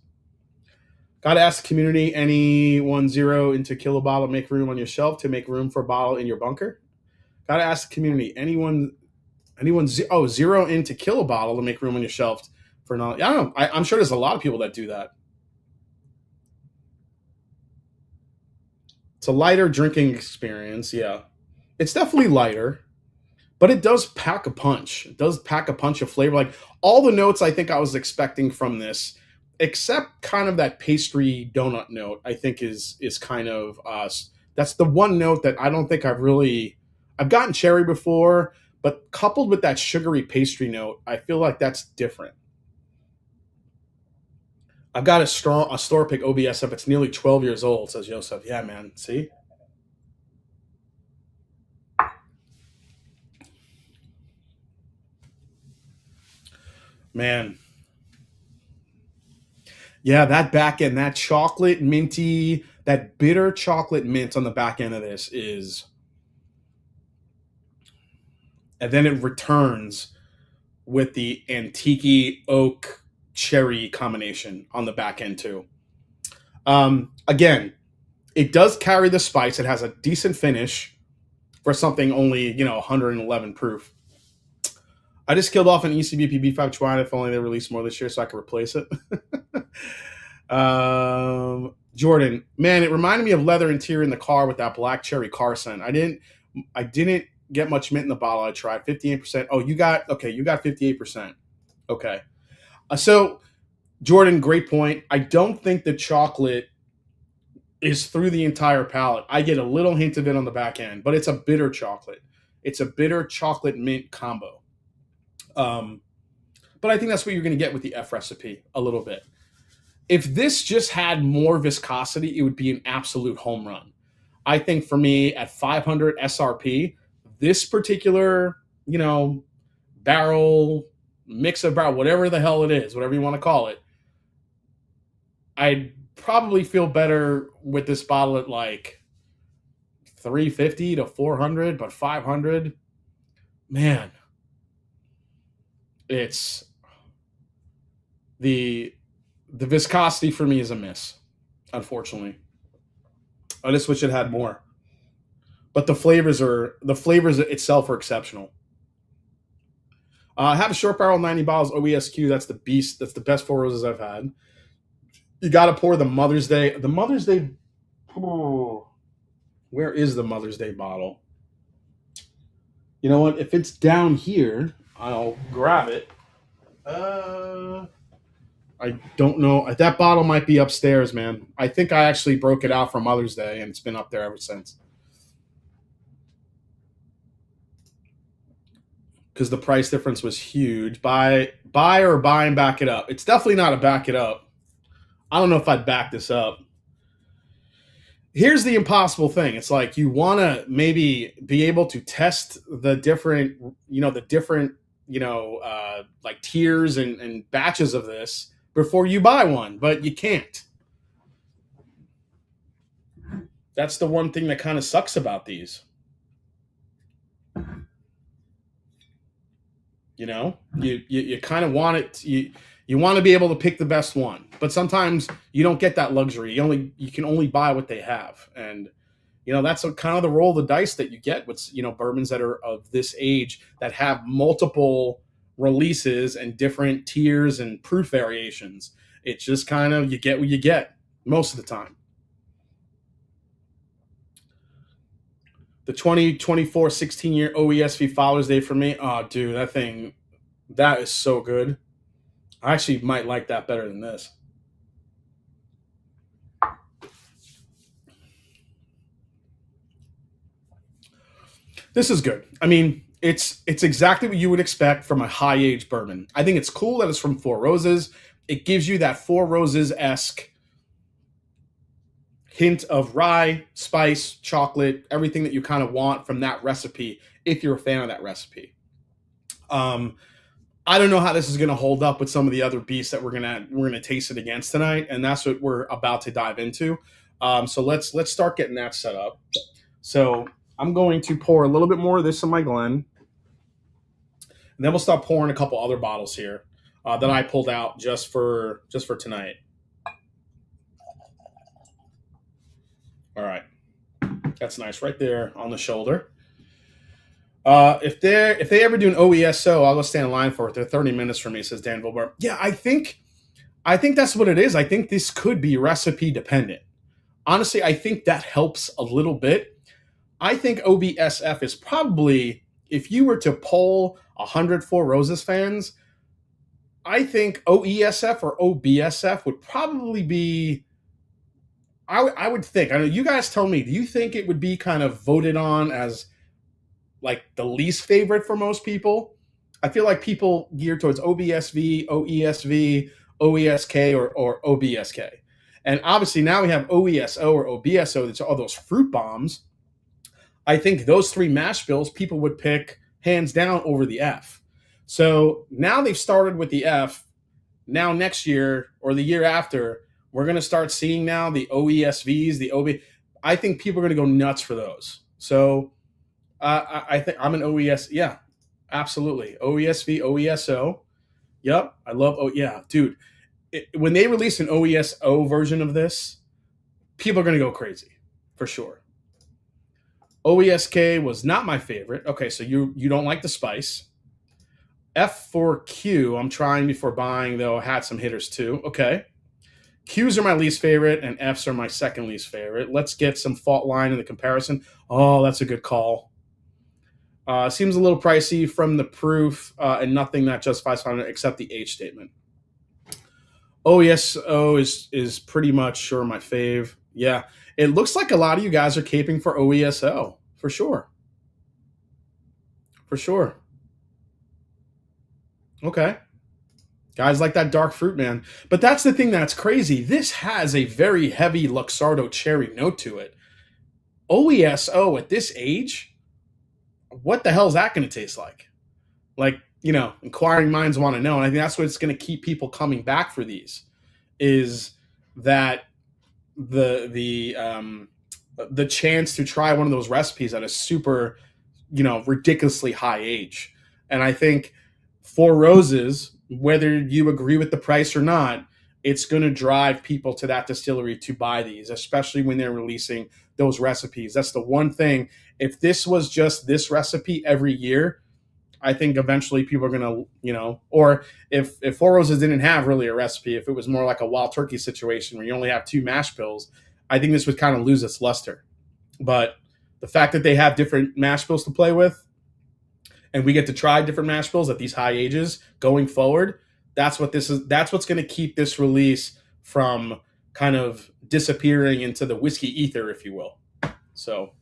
Got to ask the community, anyone zero into kill a bottle, make room on your shelf to make room for a bottle in your bunker? Got to ask the community, anyone zero in to kill a bottle to make room on your shelf for not. I don't know. I'm sure there's a lot of people that do that. It's a lighter drinking experience. Yeah, it's definitely lighter, but it does pack a punch. It does pack a punch of flavor. Like all the notes I think I was expecting from this, except kind of that pastry donut note, I think is kind of that's the one note that I don't think I've gotten cherry before, but coupled with that sugary pastry note, I feel like that's different. I've got a store pick OBS up. It's nearly 12 years old, says Joseph. Yeah, man. See? Man. Yeah, that back end, that chocolate minty, that bitter chocolate mint on the back end of this is. And then it returns with the antique oak cherry combination on the back end, too. Again, it does carry the spice. It has a decent finish for something only, 111 proof. I just killed off an ECBP B5 China. If only they released more this year so I could replace it. Jordan, man, it reminded me of leather interior in the car with that black cherry car scent. I didn't get much mint in the bottle. I tried 58%. Oh, you got 58%. Okay. So Jordan, great point. I don't think the chocolate is through the entire palate. I get a little hint of it on the back end, but it's a bitter chocolate. It's a bitter chocolate mint combo. But I think that's what you're going to get with the F recipe a little bit. If this just had more viscosity, it would be an absolute home run. I think for me at 500 SRP, this particular, barrel, mix of barrel, whatever the hell it is, whatever you want to call it, I'd probably feel better with this bottle at like 350 to 400, but 500, man, it's the viscosity for me is a miss, unfortunately. I just wish it had more. But the flavors itself are exceptional. I have a short barrel 90 bottles OESQ. That's the beast. That's the best Four Roses I've had. You got to pour the Mother's Day. The Mother's Day. Oh, where is the Mother's Day bottle? You know what? If it's down here, I'll grab it. I don't know. That bottle might be upstairs, man. I think I actually broke it out for Mother's Day, and it's been up there ever since. Because the price difference was huge. Buy or buy and back it up. It's definitely not a back it up. I don't know if I'd back this up. Here's the impossible thing. It's like you want to maybe be able to test the different, like tiers and batches of this before you buy one, but you can't. That's the one thing that kind of sucks about these. You kind of want it. You want to be able to pick the best one, but sometimes you don't get that luxury. You can only buy what they have, and that's kind of the roll of the dice that you get with bourbons that are of this age that have multiple releases and different tiers and proof variations. It's just kind of you get what you get most of the time. The 2024 16-year OESV Father's Day for me. Oh, dude, that is so good. I actually might like that better than this. This is good. I mean, it's exactly what you would expect from a high age bourbon. I think it's cool that it's from Four Roses. It gives you that Four Roses-esque hint of rye, spice, chocolate, everything that you kind of want from that recipe if you're a fan of that recipe. I don't know how this is going to hold up with some of the other beasts that we're gonna taste it against tonight, and that's what we're about to dive into. So let's start getting that set up. So I'm going to pour a little bit more of this in my Glen, and then we'll start pouring a couple other bottles here that I pulled out just for tonight. All right, that's nice right there on the shoulder. If they ever do an OESO, I'll go stand in line for it. They're 30 minutes for me, says Dan Vilbar. Yeah, I think that's what it is. I think this could be recipe dependent. Honestly, I think that helps a little bit. I think OBSF is probably, if you were to poll 100 Four Roses fans, I think OESF or OBSF would probably be. I would think. I know you guys tell me. Do you think it would be kind of voted on as like the least favorite for most people? I feel like people gear towards OBSV, OESV, OESK, or OBSK. And obviously now we have OESO or OBSO, that's all those fruit bombs. I think those three mash bills people would pick hands down over the F. So now they've started with the F. Now next year or the year after, we're going to start seeing now the OESVs, the OB. I think people are going to go nuts for those. So I think I'm an OES. Yeah, absolutely. OESV, OESO. Yep. I love. Oh, yeah, dude. When they release an OESO version of this, people are going to go crazy for sure. OESK was not my favorite. Okay, so you don't like the spice. F4Q, I'm trying before buying, though. I had some hitters too. Okay. Qs are my least favorite, and Fs are my second least favorite. Let's get some fault line in the comparison. Oh, that's a good call. Seems a little pricey from the proof, and nothing that justifies $500 except the H statement. OESO is pretty much sure my fave. Yeah, it looks like a lot of you guys are caping for OESO for sure. For sure. Okay. Guys like that dark fruit, man. But that's the thing that's crazy. This has a very heavy Luxardo cherry note to it. OESO at this age, what the hell is that going to taste like? Like, inquiring minds want to know. And I think that's what's going to keep people coming back for these, is that the chance to try one of those recipes at a super, ridiculously high age. And I think Four Roses, whether you agree with the price or not, it's going to drive people to that distillery to buy these, especially when they're releasing those recipes. That's the one thing. If this was just this recipe every year, I think eventually people are going to, or if Four Roses didn't have really a recipe, if it was more like a wild turkey situation where you only have two mash bills, I think this would kind of lose its luster. But the fact that they have different mash bills to play with, and we get to try different mash bills at these high ages going forward, that's what this is. That's what's going to keep this release from kind of disappearing into the whiskey ether, if you will. So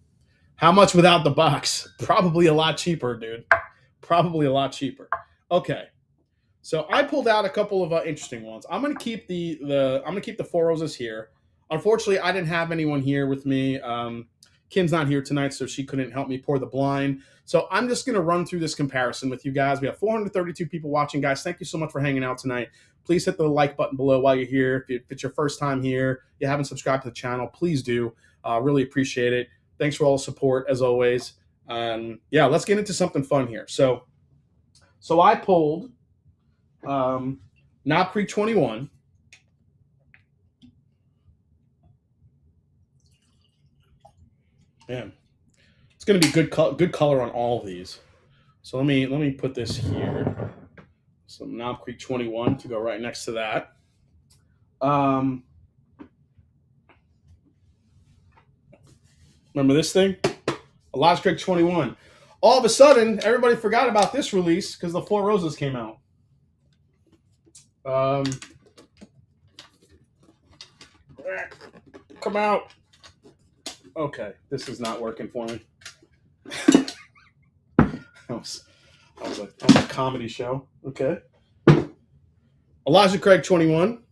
how much without the box? Probably a lot cheaper, dude. Probably a lot cheaper. Okay. So I pulled out a couple of interesting ones. I'm going to keep the Four Roses here. Unfortunately, I didn't have anyone here with me. Kim's not here tonight, so she couldn't help me pour the blind. So I'm just going to run through this comparison with you guys. We have 432 people watching, guys. Thank you so much for hanging out tonight. Please hit the like button below while you're here. If it's your first time here, you haven't subscribed to the channel, please do. Really appreciate it. Thanks for all the support, as always. Yeah, let's get into something fun here. So I pulled Knob Creek 21. Man, it's going to be good color on all of these. So let me put this here. Some Knob Creek 21 to go right next to that. Remember this thing? Elijah Creek 21. All of a sudden, everybody forgot about this release because the Four Roses came out. Come out. Okay, this is not working for me. that was a comedy show. Okay. Elijah Craig 21.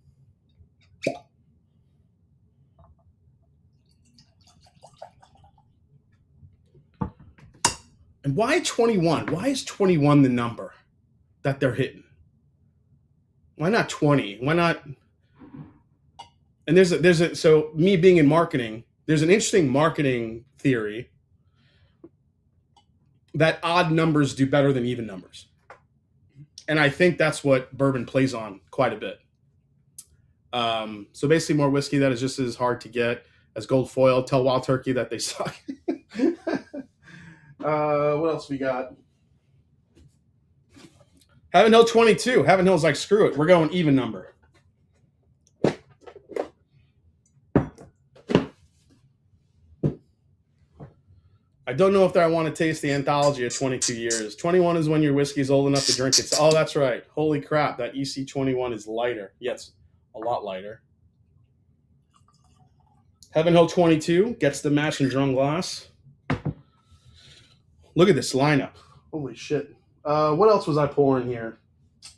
And why 21? Why is 21 the number that they're hitting? Why not 20? Why not? And so me being in marketing, there's an interesting marketing theory that odd numbers do better than even numbers. And I think that's what bourbon plays on quite a bit. So basically more whiskey that is just as hard to get as Gold Foil. Tell Wild Turkey that they suck. What else we got? Heaven Hill 22. Heaven Hill's like, screw it. We're going even number. I don't know if I want to taste the Anthology at 22 years. 21 is when your whiskey's old enough to drink it. Oh, that's right. Holy crap. That EC21 is lighter. Yes, a lot lighter. Heaven Hill 22 gets the mash and drum glass. Look at this lineup. Holy shit. What else was I pouring here?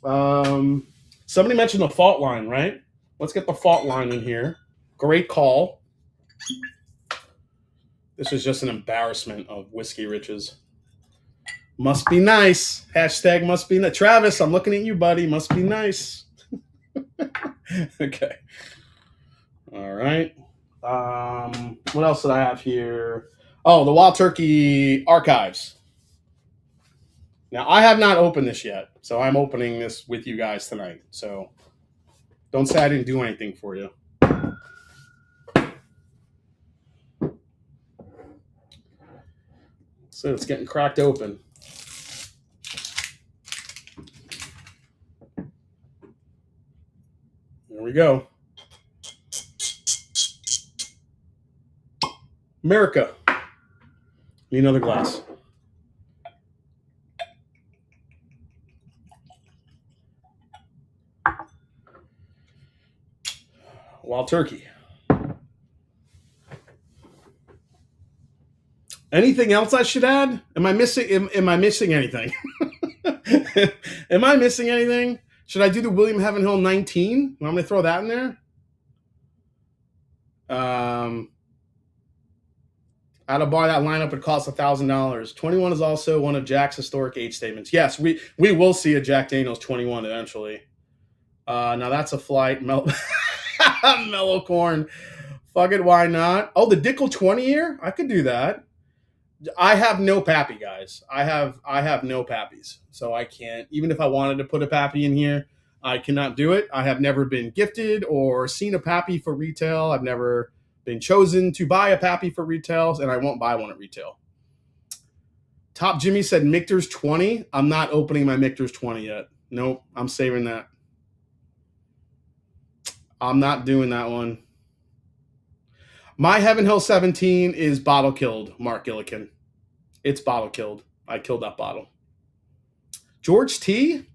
Somebody mentioned the fault line, right? Let's get the fault line in here. Great call. This is just an embarrassment of whiskey riches. Must be nice. Hashtag must be nice. Travis, I'm looking at you, buddy. Must be nice. Okay. All right. What else did I have here? Oh, the Wild Turkey Archives. Now, I have not opened this yet, so I'm opening this with you guys tonight. So don't say I didn't do anything for you. So it's getting cracked open. There we go. America. Need another glass. Wild Turkey. Anything else I should add? Am I missing? Am I missing anything? Am I missing anything? Should I do the William Heaven Hill 19? I'm going to throw that in there. Out of bar that lineup, it costs $1,000. 21 is also one of Jack's historic age statements. Yes, we will see a Jack Daniels 21 eventually. Now that's a flight. Mellow corn. Fuck it, why not? Oh, the Dickel 20 year? I could do that. I have no pappy, guys. I have no pappies, so I can't. Even if I wanted to put a pappy in here, I cannot do it. I have never been gifted or seen a pappy for retail. I've never been chosen to buy a pappy for retail, and I won't buy one at retail. Top Jimmy said Michter's 20. I'm not opening my Michter's 20 yet. Nope, I'm saving that. I'm not doing that one. My Heaven Hill 17 is bottle killed, Mark Gillikin. It's bottle killed. I killed that bottle. George T.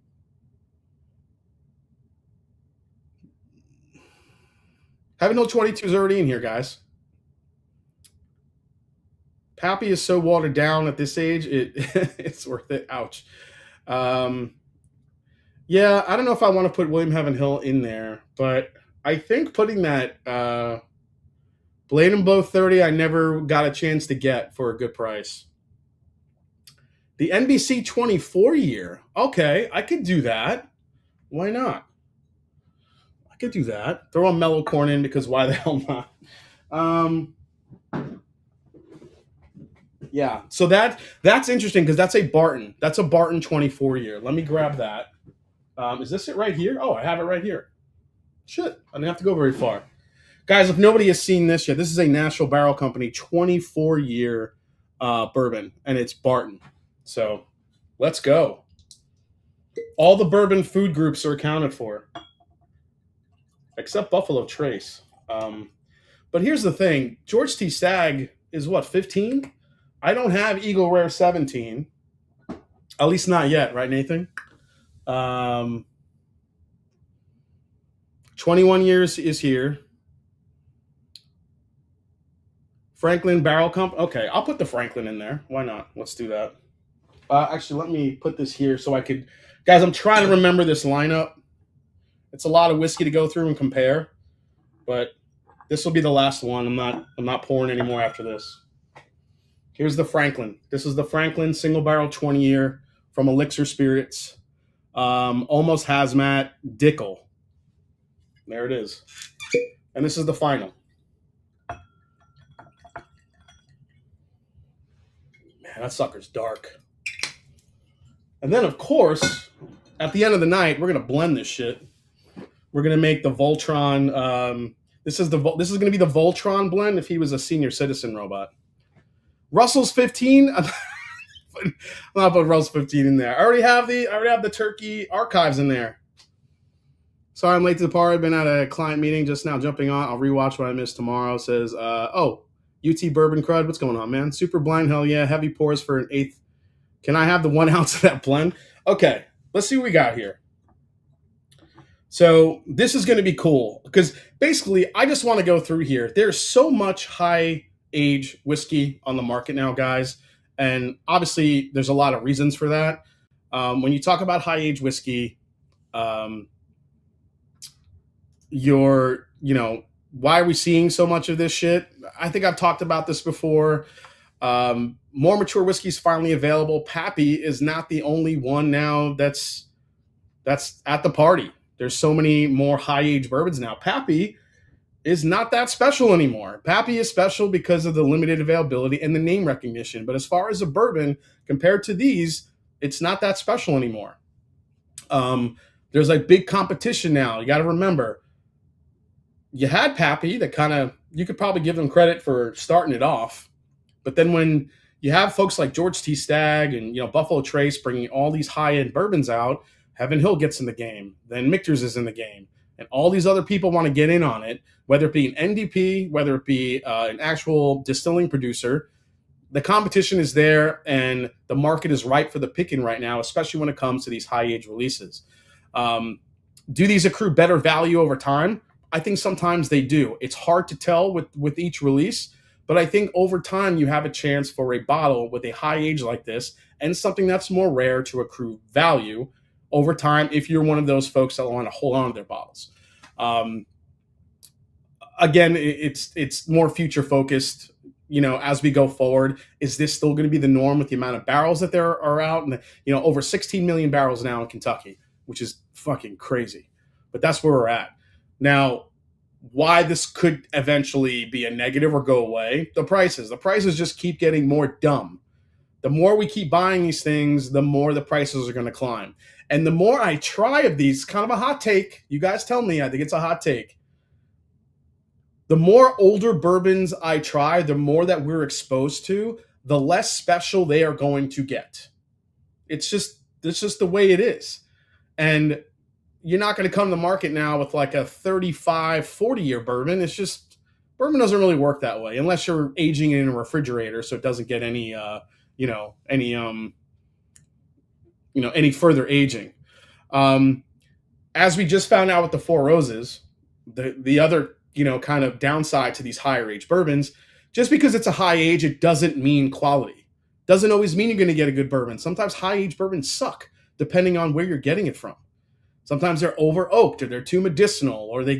Heaven Hill 22 is already in here, guys. Pappy is so watered down at this age, it's worth it. Ouch. Yeah, I don't know if I want to put William Heaven Hill in there, but I think putting that Blade and Blow 30 I never got a chance to get for a good price. The NBC 24 year. Okay, I could do that. Why not? I could do that. Throw a mellow corn in because why the hell not? Yeah, so that's interesting because that's a Barton. That's a Barton 24 year. Let me grab that. Is this it right here? Oh, I have it right here. Shit, I didn't have to go very far. Guys, if nobody has seen this yet, this is a National Barrel Company 24-year bourbon, and it's Barton. So let's go. All the bourbon food groups are accounted for, except Buffalo Trace. But here's the thing: George T. Stagg is what, 15? I don't have Eagle Rare 17, at least not yet, right, Nathan? 21 years is here. Franklin Barrel Company. Okay, I'll put the Franklin in there. Why not? Let's do that. Actually, let me put this here so I could. Guys, I'm trying to remember this lineup. It's a lot of whiskey to go through and compare, but this will be the last one. I'm not pouring anymore after this. Here's the Franklin. This is the Franklin single barrel 20-year from Elixir Spirits. Almost hazmat Dickel. There it is. And this is the final. Man, that sucker's dark. And then, of course, at the end of the night, we're gonna blend this shit. We're gonna make the Voltron. This is gonna be the Voltron blend if he was a senior citizen robot. Russell's 15. I'm not putting Russell's 15 in there. I already have the Turkey archives in there. Sorry, I'm late to the party. I've been at a client meeting just now. Jumping on. I'll rewatch what I missed tomorrow. Says, UT Bourbon Crud. What's going on, man? Super blind. Hell yeah. Heavy pours for an eighth. Can I have the 1 ounce of that blend? Okay, let's see what we got here. So this is going to be cool because basically I just want to go through here. There's so much high age whiskey on the market now, guys. And obviously there's a lot of reasons for that. When you talk about high age whiskey, why are we seeing so much of this shit? I think I've talked about this before. More mature whiskey is finally available. Pappy is not the only one now that's at the party. There's so many more high age bourbons now. Pappy is not that special anymore. Pappy is special because of the limited availability and the name recognition. But as far as a bourbon, compared to these, it's not that special anymore. There's like big competition now. You got to remember, you had Pappy that kind of, you could probably give them credit for starting it off. But then when you have folks like George T. Stagg and Buffalo Trace bringing all these high-end bourbons out, Heaven Hill gets in the game, then Michter's is in the game, and all these other people want to get in on it, whether it be an NDP, whether it be an actual distilling producer. The competition is there, and the market is ripe for the picking right now, especially when it comes to these high-age releases. Do these accrue better value over time? I think sometimes they do. It's hard to tell with each release, but I think over time you have a chance for a bottle with a high age like this and something that's more rare to accrue value over time if you're one of those folks that want to hold on to their bottles. Again, it's more future focused. As we go forward, is this still going to be the norm with the amount of barrels that there are out? And over 16 million barrels now in Kentucky, which is fucking crazy. But that's where we're at. Now, why this could eventually be a negative or go away, the prices just keep getting more dumb. The more we keep buying these things, the more the prices are going to climb. And the more I try of these, kind of a hot take, you guys tell me, I think it's a hot take. The more older bourbons I try, the more that we're exposed to, the less special they are going to get. It's just the way it is. And you're not going to come to the market now with like a 35, 40-year bourbon. It's just, bourbon doesn't really work that way unless you're aging it in a refrigerator so it doesn't get any further aging. As we just found out with the Four Roses, the other kind of downside to these higher age bourbons, just because it's a high age, it doesn't mean quality. Doesn't always mean you're going to get a good bourbon. Sometimes high age bourbons suck depending on where you're getting it from. Sometimes they're over oaked, or they're too medicinal, or the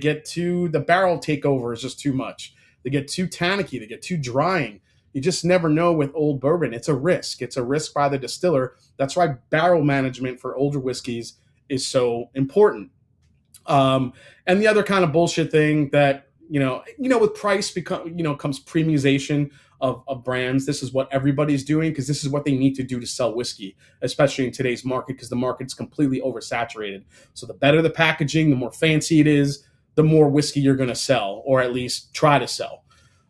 barrel takeover is just too much. They get too tannicky, they get too drying. You just never know with old bourbon. It's a risk. It's a risk by the distiller. That's why barrel management for older whiskeys is so important. And the other kind of bullshit thing that, with price comes premiumization of brands. This is what everybody's doing because this is what they need to do to sell whiskey, especially in today's market because the market's completely oversaturated. So the better the packaging, the more fancy it is, the more whiskey you're going to sell, or at least try to sell.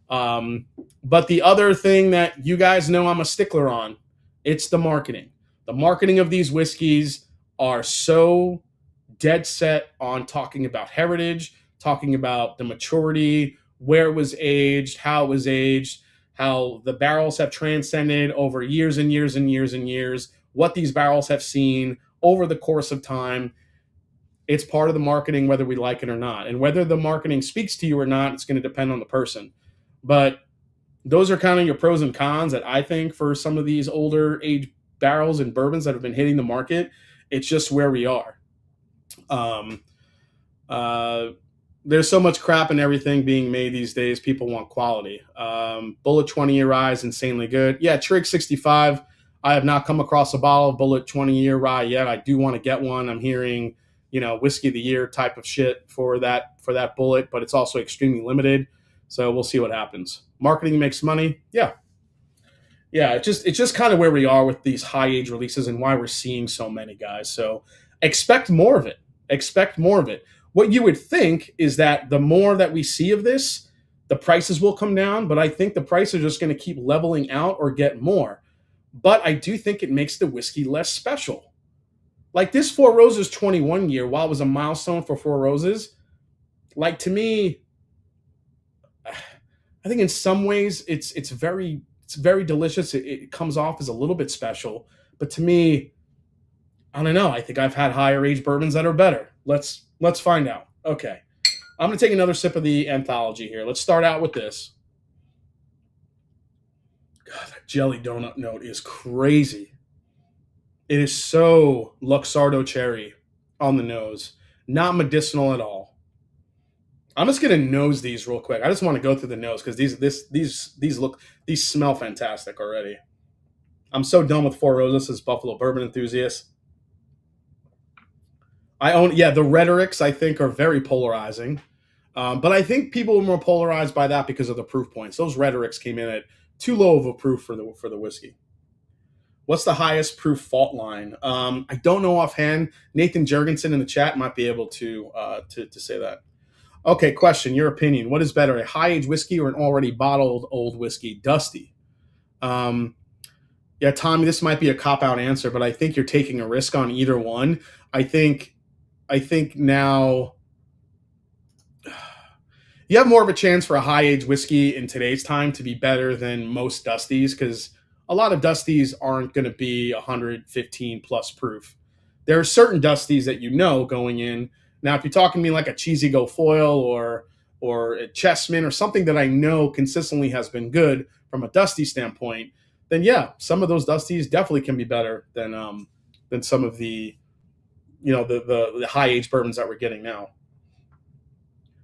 But the other thing that you guys know I'm a stickler on, it's the marketing. The marketing of these whiskeys are so dead set on talking about heritage, talking about the maturity, where it was aged, how it was aged, how the barrels have transcended over years and years and years and years, what these barrels have seen over the course of time. It's part of the marketing, whether we like it or not. And whether the marketing speaks to you or not, it's going to depend on the person. But those are kind of your pros and cons that I think for some of these older age barrels and bourbons that have been hitting the market. It's just where we are. There's so much crap and everything being made these days. People want quality. Bullet 20-year rye is insanely good. Yeah, Trig 65. I have not come across a bottle of Bullet 20-year rye yet. I do want to get one. I'm hearing, whiskey of the year type of shit for that bullet, but it's also extremely limited. So we'll see what happens. Marketing makes money. Yeah. It's just kind of where we are with these high age releases and why we're seeing so many, guys. So expect more of it. What you would think is that the more that we see of this, the prices will come down, but I think the prices are just going to keep leveling out or get more. But I do think it makes the whiskey less special. Like this Four Roses 21 year, while it was a milestone for Four Roses, like to me, I think in some ways it's very delicious. It comes off as a little bit special, but to me, I don't know. I think I've had higher age bourbons that are better. Let's find out. Okay, I'm gonna take another sip of the Anthology here. Let's start out with this. God, that jelly donut note is crazy. It is so Luxardo cherry on the nose, not medicinal at all. I'm just gonna nose these real quick. I just want to go through the nose because these smell fantastic already. I'm so done with Four Roses as Buffalo bourbon enthusiast. The rhetorics I think are very polarizing, but I think people were more polarized by that because of the proof points. Those rhetorics came in at too low of a proof for the whiskey. What's the highest proof fault line? I don't know offhand. Nathan Jurgensen in the chat might be able to say that. Okay, question. Your opinion. What is better, a high-age whiskey or an already bottled old whiskey? Dusty. Tommy, this might be a cop-out answer, but I think you're taking a risk on either one. I think now you have more of a chance for a high-age whiskey in today's time to be better than most Dusties because a lot of Dusties aren't going to be 115 plus proof. There are certain Dusties that going in. Now, if you're talking to me like a Cheesy Go Foil or a Chessman or something that I know consistently has been good from a Dusty standpoint, then yeah, some of those Dusties definitely can be better than some of the the high age bourbons that we're getting now.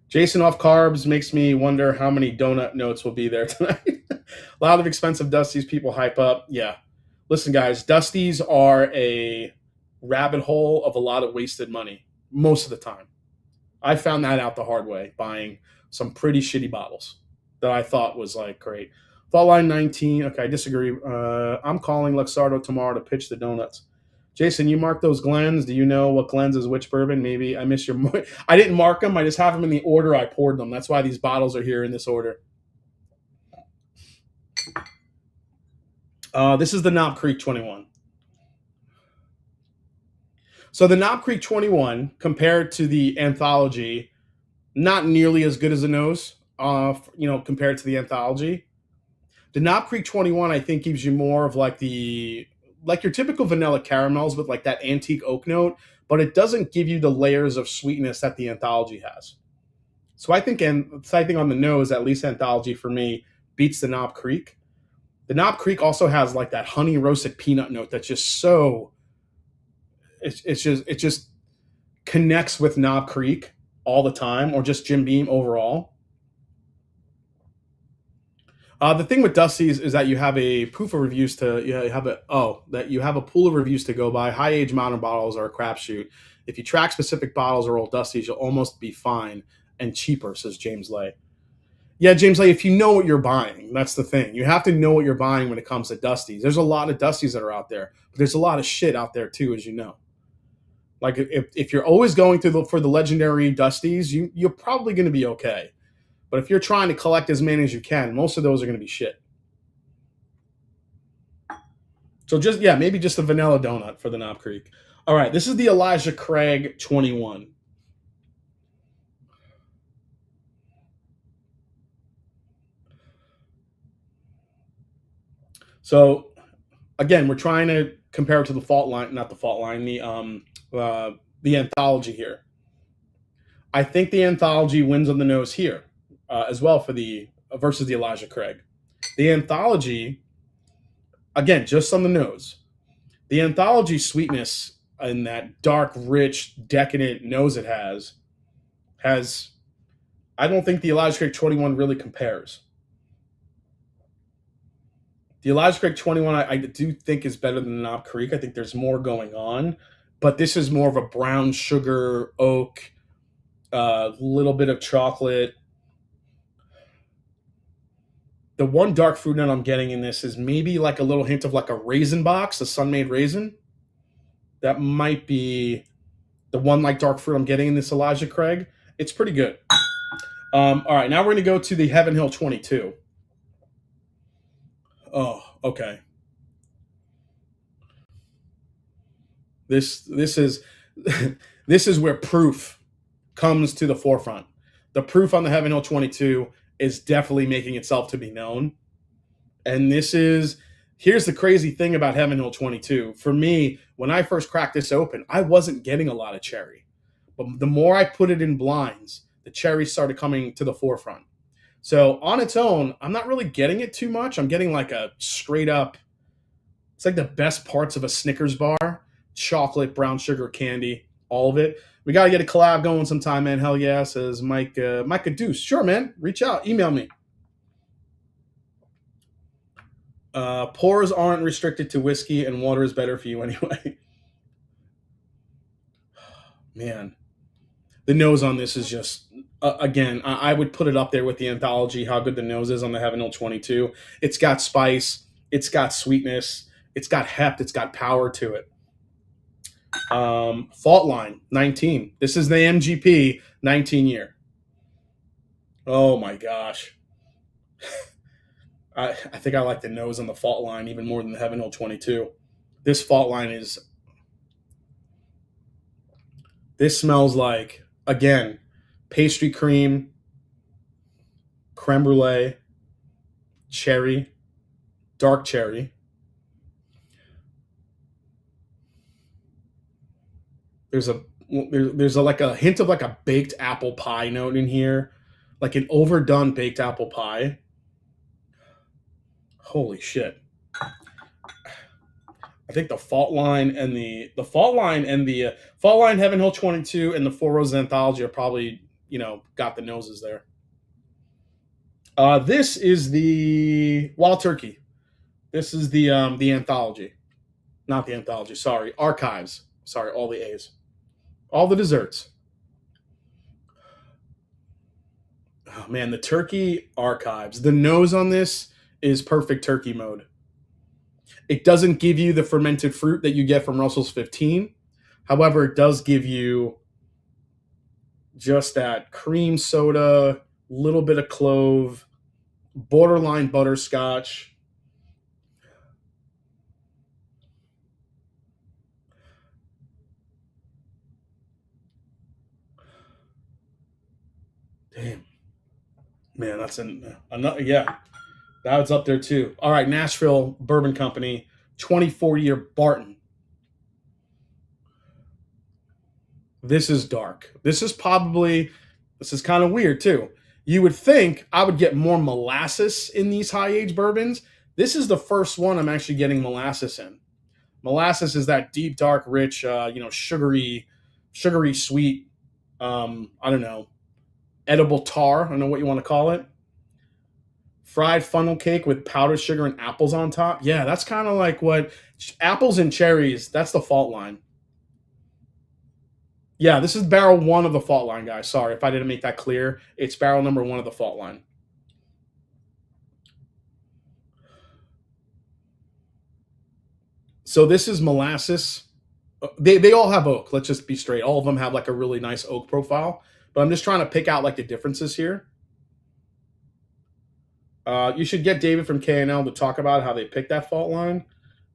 Jason off carbs makes me wonder how many donut notes will be there tonight. A lot of expensive Dusties people hype up. Yeah. Listen, guys, Dusties are a rabbit hole of a lot of wasted money most of the time. I found that out the hard way buying some pretty shitty bottles that I thought was like great. Fall line 19. Okay, I disagree. I'm calling Luxardo tomorrow to pitch the donuts. Jason, you mark those Glens. Do you know what Glens is which bourbon? Maybe I miss your. I didn't mark them. I just have them in the order I poured them. That's why these bottles are here in this order. This is the Knob Creek 21. So the Knob Creek 21 compared to the Anthology, not nearly as good as the nose. Compared to the Anthology, the Knob Creek 21 I think gives you more of like your typical vanilla caramels with like that antique oak note, but it doesn't give you the layers of sweetness that the Anthology has. So I think on the nose, at least Anthology for me beats the Knob Creek. The Knob Creek also has like that honey roasted peanut note that's just so. It just connects with Knob Creek all the time, or just Jim Beam overall. The thing with Dusties is that you have a pool of reviews to go by. High age modern bottles are a crapshoot. If you track specific bottles or old Dusties, you'll almost be fine. and cheaper, says James Lay. Yeah, James Lay, if you know what you're buying, that's the thing. You have to know what you're buying when it comes to Dusties. There's a lot of Dusties that are out there, but there's a lot of shit out there too, as you know. Like if you're always going through for the legendary Dusties, you're probably going to be okay. But if you're trying to collect as many as you can, most of those are going to be shit. So just maybe just a vanilla donut for the Knob Creek. All right, this is the Elijah Craig 21. So again, we're trying to compare it to the fault line, not the fault line, the anthology here. I think the anthology wins on the nose here as well for the versus the Elijah Craig. The anthology, again, just on the nose. The anthology sweetness and that dark, rich, decadent nose it has, I don't think the Elijah Craig 21 really compares. The Elijah Craig 21, I do think is better than the Knob Creek. I think there's more going on, but this is more of a brown sugar oak, little bit of chocolate. The one dark fruit note I'm getting in this is maybe like a little hint of like a raisin box, a sun-made raisin. That might be the one like dark fruit I'm getting in this Elijah Craig. It's pretty good. All right, now we're going to go to the Heaven Hill 22. Oh, okay. This is this is where proof comes to the forefront. The proof on the Heaven Hill 22 is definitely making itself to be known. And here's the crazy thing about Heaven Hill 22. For me, when I first cracked this open, I wasn't getting a lot of cherry. But the more I put it in blinds, the cherry started coming to the forefront. So on its own, I'm not really getting it too much. I'm getting like a straight up, it's like the best parts of a Snickers bar, chocolate, brown sugar, candy, all of it. We got to get a collab going sometime, man. Hell yeah, says Mike Deuce. Sure, man. Reach out. Email me. Pours aren't restricted to whiskey, and water is better for you anyway. Man, the nose on this is just, again, I would put it up there with the anthology, how good the nose is on the Heaven Hill 22. It's got spice. It's got sweetness. It's got heft. It's got power to it. Fault Line 19. This is the MGP 19 year. Oh my gosh. I think I like the nose on the Fault Line even more than the Heaven Hill 22. This Fault Line this smells like, again, pastry cream, creme brulee, cherry, dark cherry. There's like a hint of like a baked apple pie note in here, like an overdone baked apple pie. Holy shit. I think the Fault Line and the Fault Line Heaven Hill 22 and the Four Roses Anthology are probably, got the noses there. This is the Wild Turkey. This is the Anthology. Not the Anthology, sorry. Archives. Sorry, all the A's. All the desserts. Oh man, the Turkey Archives. The nose on this is perfect turkey mode. It doesn't give you the fermented fruit that you get from Russell's 15. However, it does give you just that cream soda, little bit of clove, borderline butterscotch. Damn. Man, that's another, yeah. That's up there too. All right, Nashville Bourbon Company, 24-year Barton. This is dark. This is kind of weird too. You would think I would get more molasses in these high-age bourbons. This is the first one I'm actually getting molasses in. Molasses is that deep, dark, rich, sugary sweet, I don't know, edible tar. I don't know what you want to call it. Fried funnel cake with powdered sugar and apples on top. Yeah, that's kind of like what apples and cherries. That's the Fault Line. Yeah, this is barrel one of the fault line, guys. Sorry if I didn't make that clear. It's barrel number one of the fault line. So this is molasses. They all have oak. Let's just be straight. All of them have like a really nice oak profile. But I'm just trying to pick out like the differences here. You should get David from K&L to talk about how they picked that fault line.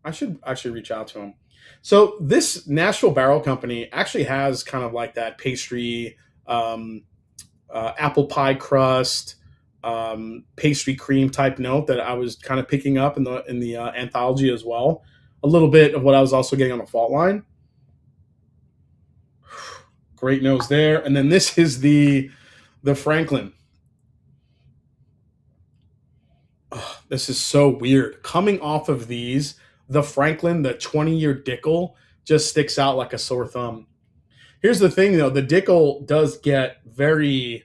I should actually reach out to him. So this Nashville Barrel Company actually has kind of like that pastry, apple pie crust, pastry cream type note that I was kind of picking up in the anthology as well. A little bit of what I was also getting on the fault line. Great nose there, and then this is the Franklin. Oh, this is so weird. Coming off of these, the Franklin, the 20-year Dickel, just sticks out like a sore thumb. Here's the thing, though. The Dickel does get very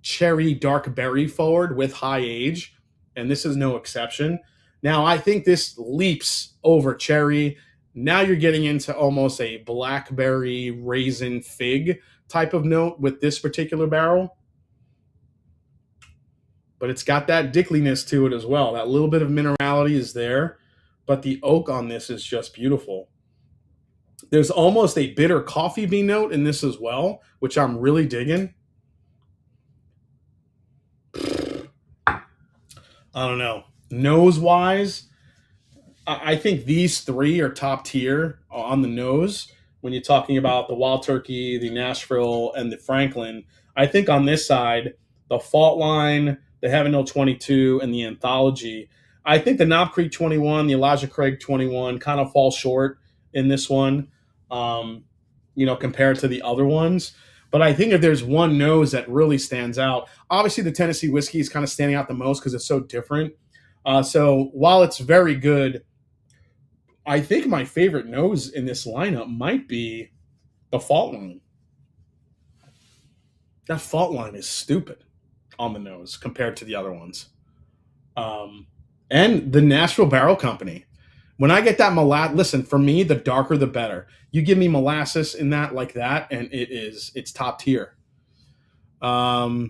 cherry dark berry forward with high age, and this is no exception. Now, I think this leaps over cherry. Now you're getting into almost a blackberry raisin fig type of note with this particular barrel. But it's got that dickliness to it as well. That little bit of minerality is there, but the oak on this is just beautiful. There's almost a bitter coffee bean note in this as well, which I'm really digging. I don't know. Nose wise, I think these three are top tier on the nose. When you're talking about the Wild Turkey, the Nashville, and the Franklin, I think on this side, the Fault Line, the Heaven Hill 22, and the Anthology, I think the Knob Creek 21, the Elijah Craig 21 kind of fall short in this one, compared to the other ones. But I think if there's one nose that really stands out, obviously the Tennessee whiskey is kind of standing out the most because it's so different. So while it's very good, I think my favorite nose in this lineup might be the Fault Line. That Fault Line is stupid on the nose compared to the other ones. And the Nashville Barrel Company. When I get that molasses, listen, for me, the darker the better. You give me molasses in that like that, and it's top tier. Keto's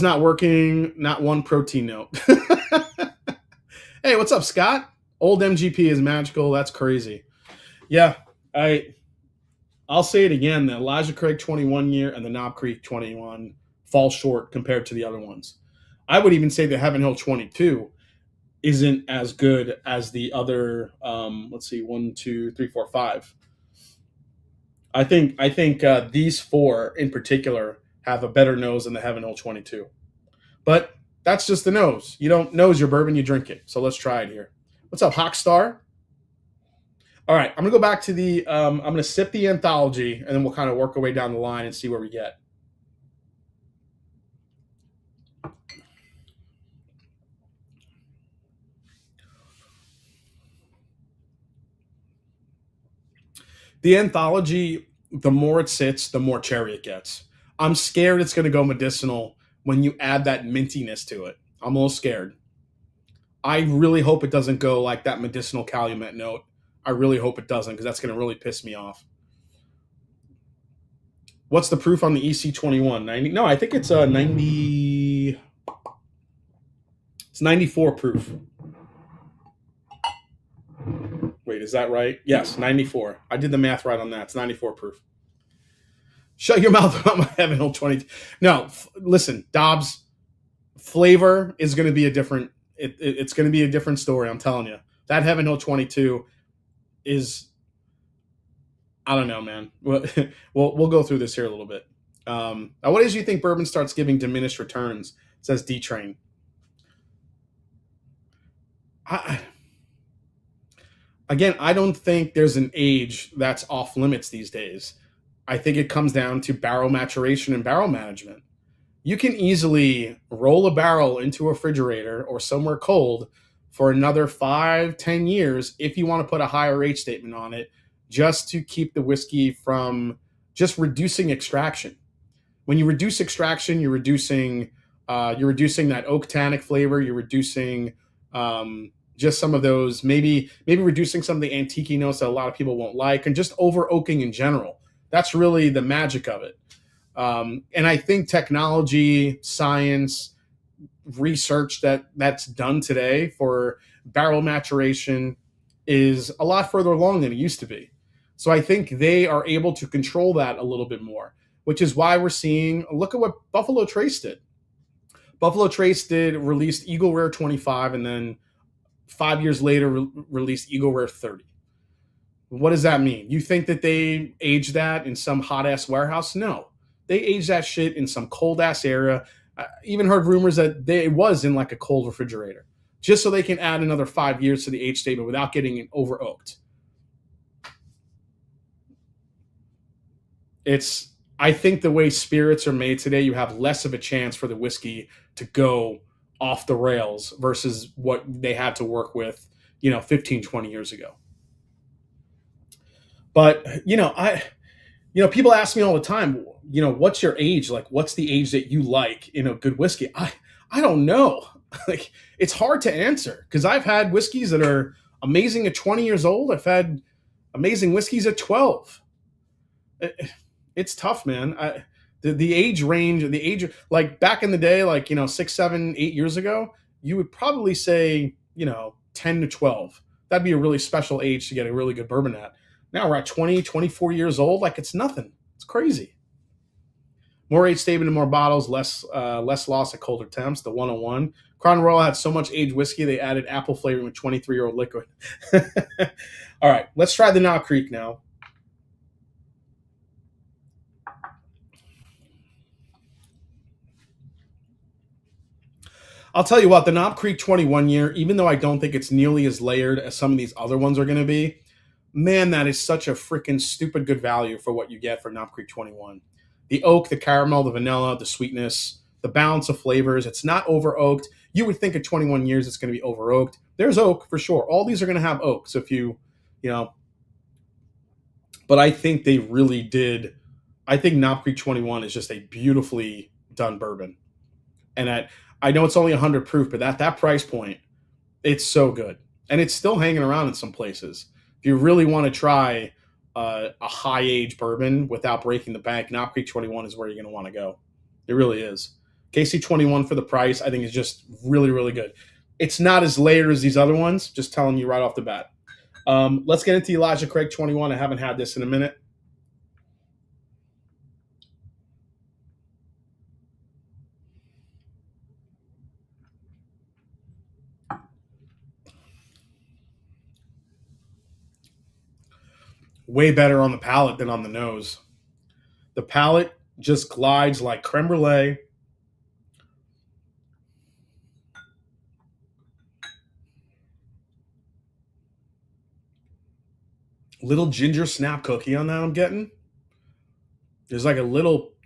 not working, not one protein note. Hey, what's up, Scott? Old MGP is magical. That's crazy. Yeah, I'll say it again. The Elijah Craig 21 year and the Knob Creek 21 fall short compared to the other ones. I would even say the Heaven Hill 22 isn't as good as the other. Let's see, 1, 2, 3, 4, 5. I think these four in particular have a better nose than the Heaven Hill 22. But that's just the nose. You don't nose your bourbon, you drink it. So let's try it here. What's up, Hawkstar? All right, I'm going to go back to the, I'm going to sip the Anthology, and then we'll kind of work our way down the line and see where we get. The Anthology, the more it sits, the more cherry it gets. I'm scared it's going to go medicinal when you add that mintiness to it. I'm a little scared. I really hope it doesn't go like that medicinal Calumet note. I really hope it doesn't, because that's going to really piss me off. What's the proof on the EC21? 90? No, I think it's 90. It's 94 proof. Wait, is that right? Yes, 94. I did the math right on that. It's 94 proof. Shut your mouth about my Heaven Hill 20. No, listen, Dobbs, flavor is going to be a different. It's going to be a different story. I'm telling you. That Heaven Hill 22 is. I don't know, man. We'll go through this here a little bit. Now, what is you think bourbon starts giving diminished returns? Says D Train. Again, I don't think there's an age that's off limits these days. I think it comes down to barrel maturation and barrel management. You can easily roll a barrel into a refrigerator or somewhere cold for another 5-10 years if you want to put a higher age statement on it, just to keep the whiskey from just reducing extraction. When you reduce extraction, you're reducing that oak tannic flavor. You're reducing just some of those, maybe reducing some of the antique notes that a lot of people won't like, and just over oaking in general. That's really the magic of it. And I think technology, science, research that's done today for barrel maturation is a lot further along than it used to be. So I think they are able to control that a little bit more, which is why we're seeing, look at what Buffalo Trace did. Buffalo Trace did released Eagle Rare 25, and then 5 years later released Eagle Rare 30. What does that mean? You think that they aged that in some hot ass warehouse? No, they aged that shit in some cold ass area. I even heard rumors that it was in like a cold refrigerator, just so they can add another 5 years to the age statement without getting it over oaked. It's, I think the way spirits are made today, you have less of a chance for the whiskey to go off the rails versus what they had to work with, 15, 20 years ago. But, people ask me all the time, what's your age? Like, what's the age that you like in a good whiskey? I don't know. Like, it's hard to answer because I've had whiskeys that are amazing at 20 years old. I've had amazing whiskeys at 12. It's tough, man. The age range, like back in the day, like, 6, 7, 8 years ago, you would probably say, 10 to 12. That'd be a really special age to get a really good bourbon at. Now we're at 20, 24 years old. Like, it's nothing. It's crazy. More age statement and more bottles, less loss at colder temps. The 101. Crown Royal had so much aged whiskey, they added apple flavoring with 23-year-old liquid. All right, let's try the Knob Creek now. I'll tell you what, the Knob Creek 21 year, even though I don't think it's nearly as layered as some of these other ones are going to be, man, that is such a freaking stupid good value for what you get for Knob Creek 21. The oak, the caramel, the vanilla, the sweetness, the balance of flavors. It's not over oaked. You would think at 21 years it's going to be over oaked. There's oak for sure. All these are going to have oak. So if you know, but I think they really did. I think Knob Creek 21 is just a beautifully done bourbon. And I know it's only 100 proof, but at that price point, it's so good. And it's still hanging around in some places. If you really want to try a high age bourbon without breaking the bank, Knob Creek 21 is where you're going to want to go. It really is. KC 21 for the price, I think, is just really, really good. It's not as layered as these other ones, just telling you right off the bat. Let's get into Elijah Craig 21. I haven't had this in a minute. Way better on the palate than on the nose. The palate just glides like creme brulee. Little ginger snap cookie on that I'm getting. There's like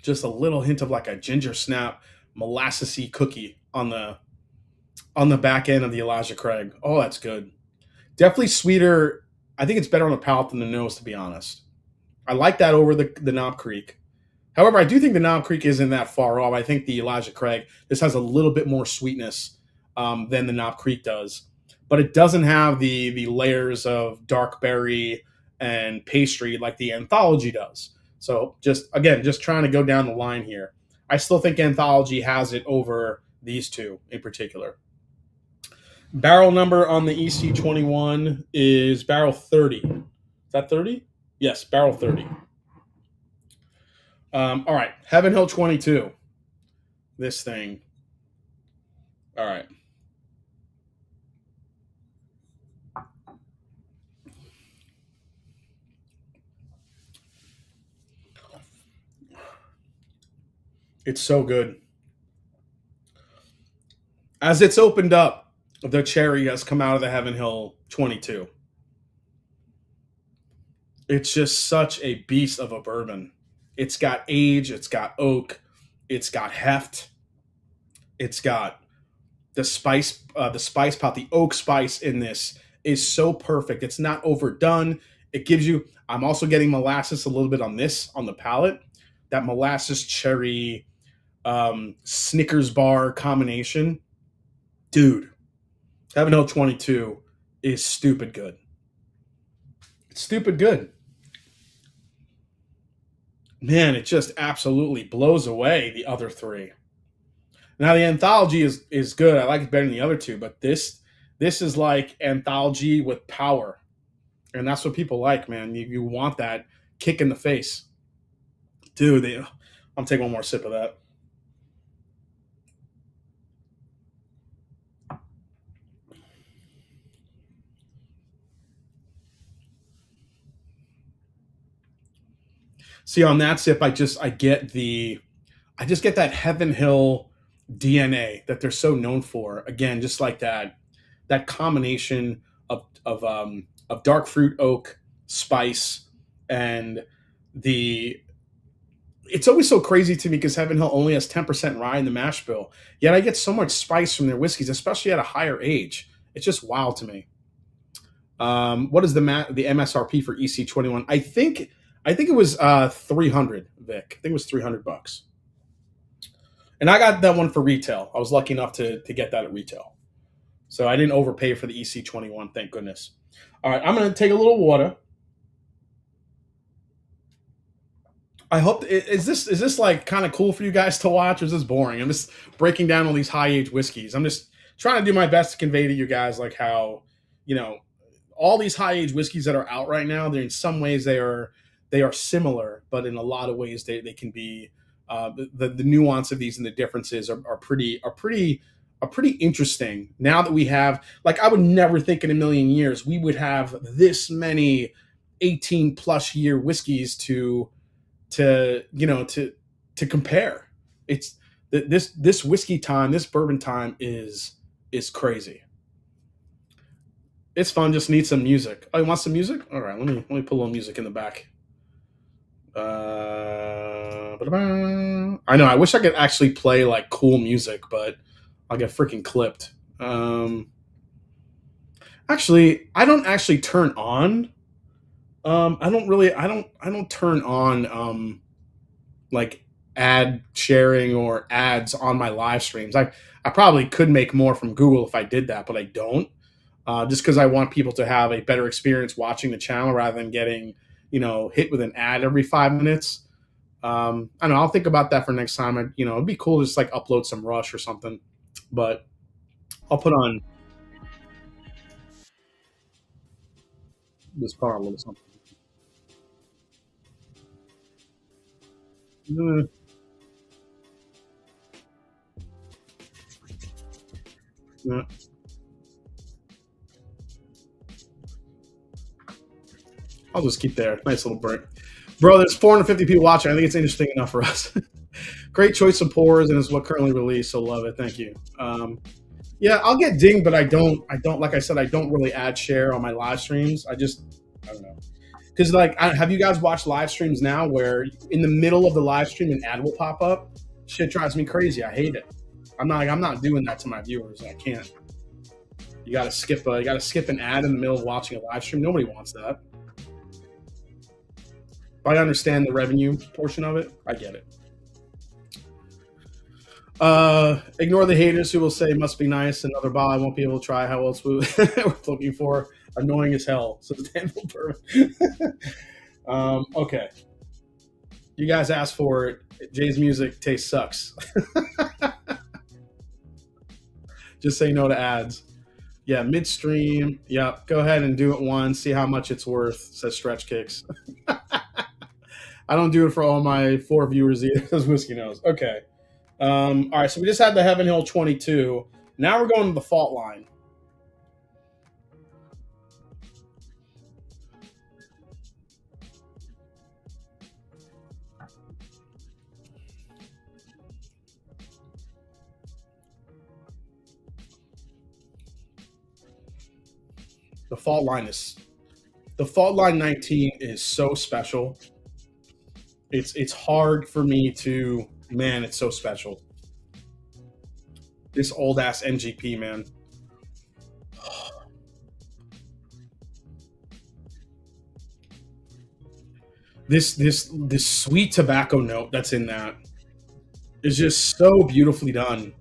just a little hint of like a ginger snap molassesy cookie on the back end of the Elijah Craig. Oh, that's good. Definitely sweeter. I think it's better on the palate than the nose, to be honest. I like that over the Knob Creek. However, I do think the Knob Creek isn't that far off. I think the Elijah Craig, this has a little bit more sweetness than the Knob Creek does. But it doesn't have the layers of dark berry and pastry like the Anthology does. So just trying to go down the line here. I still think Anthology has it over these two in particular. Barrel number on the EC21 is barrel 30. Is that 30? Yes, barrel 30. All right, Heaven Hill 22. This thing. All right. It's so good. As it's opened up, the cherry has come out of the Heaven Hill 22. It's just such a beast of a bourbon. It's got age, it's got oak, it's got heft, it's got the spice pot, the oak spice in this is so perfect. It's not overdone. It gives you. I'm also getting molasses a little bit on the palate. That molasses cherry Snickers bar combination, dude. Heaven Hill 22 is stupid good. It's stupid good. Man, it just absolutely blows away the other three. Now the Anthology is good. I like it better than the other two, but this is like Anthology with power, and that's what people like, man. You want that kick in the face, dude. I'm taking one more sip of that. See, on that sip, I just get that Heaven Hill DNA that they're so known for. Again, just like that combination of dark fruit oak spice and the. It's always so crazy to me because Heaven Hill only has 10% rye in the mash bill. Yet I get so much spice from their whiskeys, especially at a higher age. It's just wild to me. What is the MSRP for EC21? I think it was 300, Vic. I think it was $300. And I got that one for retail. I was lucky enough to get that at retail. So I didn't overpay for the EC21, thank goodness. All right, I'm going to take a little water. I hope is this like kind of cool for you guys to watch, or is this boring? I'm just breaking down all these high age whiskeys. I'm just trying to do my best to convey to you guys like how, you know, all these high age whiskeys that are out right now, they're in some ways they are similar, but in a lot of ways they can be the nuance of these and the differences are pretty interesting. Now that we have, like, I would never think in a million years we would have this many 18 plus year whiskeys to to compare. It's this whiskey time, this bourbon time is crazy. It's fun. Just need some music. Oh, you want some music? All right, let me put a little music in the back. I know. I wish I could actually play like cool music, but I'll get freaking clipped. Actually, I don't actually turn on. I don't really. I don't turn on like ad sharing or ads on my live streams. I probably could make more from Google if I did that, but I don't. Just because I want people to have a better experience watching the channel rather than getting, hit with an ad every 5 minutes. I don't know. I'll think about that for next time. It'd be cool to just like upload some Rush or something. But I'll put on this car a little something. Uh, uh, I'll just keep there. Nice little break. Bro, there's 450 people watching. I think it's interesting enough for us. Great choice of pours, and is what currently released. So love it. Thank you. Yeah, I'll get dinged, but I don't. Like I said, I don't really ad share on my live streams. I don't know. Because like, have you guys watched live streams now where in the middle of the live stream an ad will pop up? Shit drives me crazy. I hate it. I'm not doing that to my viewers. I can't. You gotta skip an ad in the middle of watching a live stream. Nobody wants that. But I understand the revenue portion of it. I get it. Ignore the haters who will say must be nice. Another ball I won't be able to try. How else we're looking for? Annoying as hell. So Danville Bourbon. Okay. You guys asked for it. Jay's music taste sucks. Just say no to ads. Yeah, midstream. Yeah, go ahead and do it once. See how much it's worth, says Stretch Kicks. I don't do it for all my 4 viewers either. Those whiskey knows. Okay. All right, so we just had the Heaven Hill 22. Now we're going to the fault line. The fault line is the fault line 19 is so special. It's hard for me to, man, it's so special. This old ass NGP, man. This sweet tobacco note that's in that is just so beautifully done.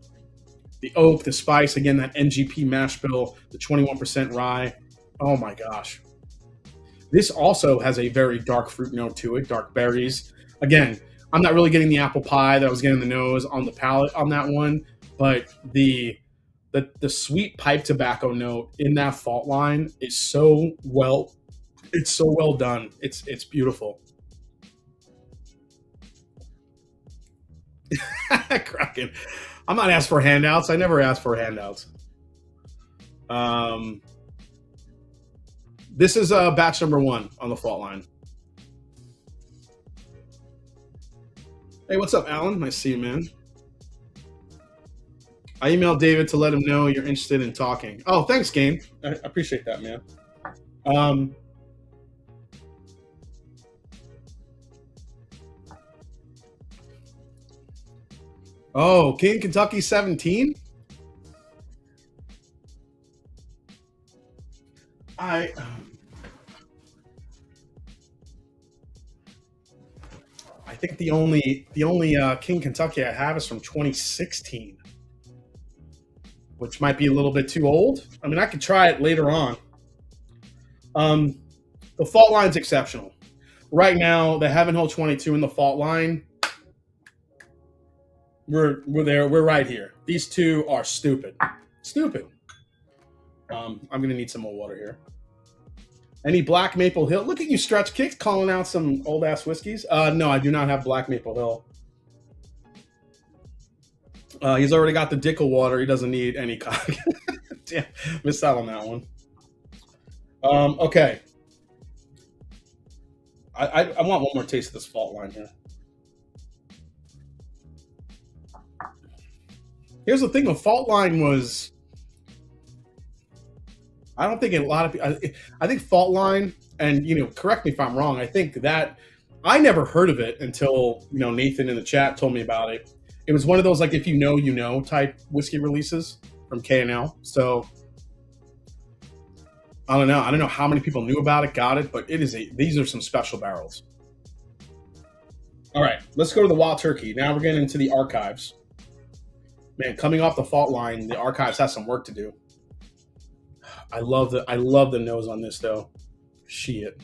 The oak, the spice, again, that NGP mash bill, the 21% rye. Oh my gosh. This also has a very dark fruit note to it, dark berries. Again, I'm not really getting the apple pie that I was getting the nose on the palate on that one, but the sweet pipe tobacco note in that fault line is so well, it's so well done. It's beautiful. Cracking. I'm not asked for handouts. I never ask for handouts. Um, this is batch number one on the fault line. Hey, what's up, Alan? Nice to see you, man. I emailed David to let him know you're interested in talking. Oh, thanks, Game. I appreciate that, man. Um, oh, King Kentucky 17. I I think the only King Kentucky I have is from 2016, which might be a little bit too old. I mean, I could try it later on. Um, the fault line's exceptional. Right now, the Heaven Hill 22 in the fault line, we're there. We're right here. These two are stupid. Stupid. I'm gonna need some more water here. Any Black Maple Hill? Look at you, Stretch Kicks, calling out some old ass whiskeys. No, I do not have Black Maple Hill. He's already got the Dickel water. He doesn't need any cock. Damn, missed out on that one. Okay. I want one more taste of this fault line here. Here's the thing: the fault line was. I don't think a lot of people. I think fault line, and correct me if I'm wrong. I think that I never heard of it until Nathan in the chat told me about it. It was one of those like if you know type whiskey releases from K&L. So I don't know. I don't know how many people knew about it, got it, but these are some special barrels. All right, let's go to the Wild Turkey. Now we're getting into the archives. Man, coming off the fault line, the archives has some work to do. I love the nose on this though. Shit.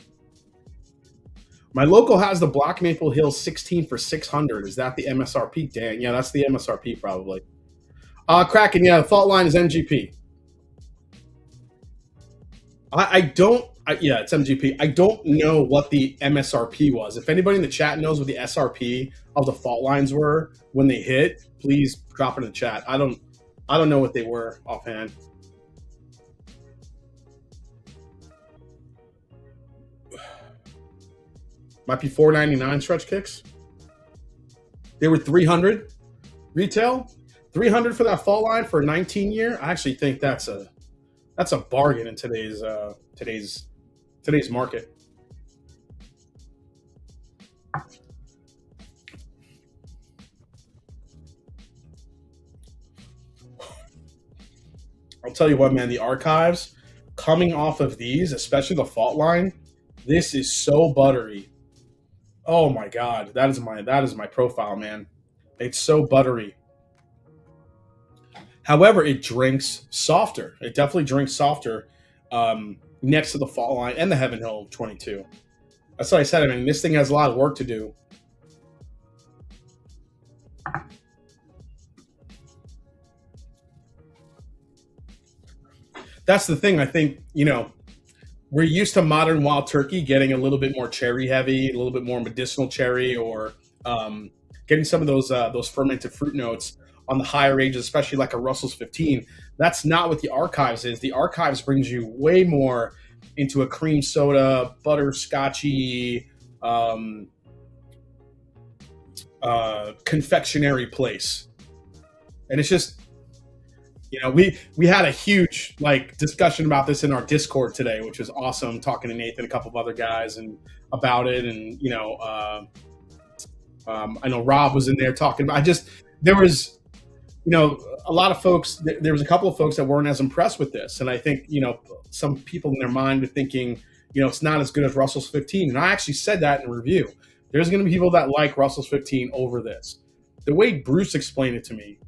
My local has the Black Maple Hill 16 for 600. Is that the MSRP? Dang, yeah, that's the MSRP probably. Kraken, yeah, the fault line is MGP. Yeah, it's MGP. I don't know what the MSRP was. If anybody in the chat knows what the SRP of the fault lines were when they hit, please drop it in the chat. I don't know what they were offhand. Might be $4.99 Stretch Kicks. They were $300 retail. $300 for that fault line for a 19-year. I actually think that's a bargain in today's market. I'll tell you what, man, the archives coming off of these, especially the fault line, this is so buttery. Oh my God, that is my profile, man. It's so buttery. However, it drinks softer. It definitely drinks softer next to the fault line and the Heaven Hill 22. That's what I said. I mean, this thing has a lot of work to do. That's the thing. I think, we're used to modern Wild Turkey getting a little bit more cherry heavy, a little bit more medicinal cherry, or getting some of those fermented fruit notes on the higher ages, especially like a Russell's 15. That's not what the archives is. The archives brings you way more into a cream soda, butterscotchy, confectionery place. And it's just, we had a huge discussion about this in our Discord today, which was awesome. Talking to Nathan, a couple of other guys, and about it, and I know Rob was in there talking about. There was, a lot of folks. There was a couple of folks that weren't as impressed with this, and I think some people in their mind are thinking, it's not as good as Russell's 15. And I actually said that in a review. There's going to be people that like Russell's 15 over this. The way Bruce explained it to me.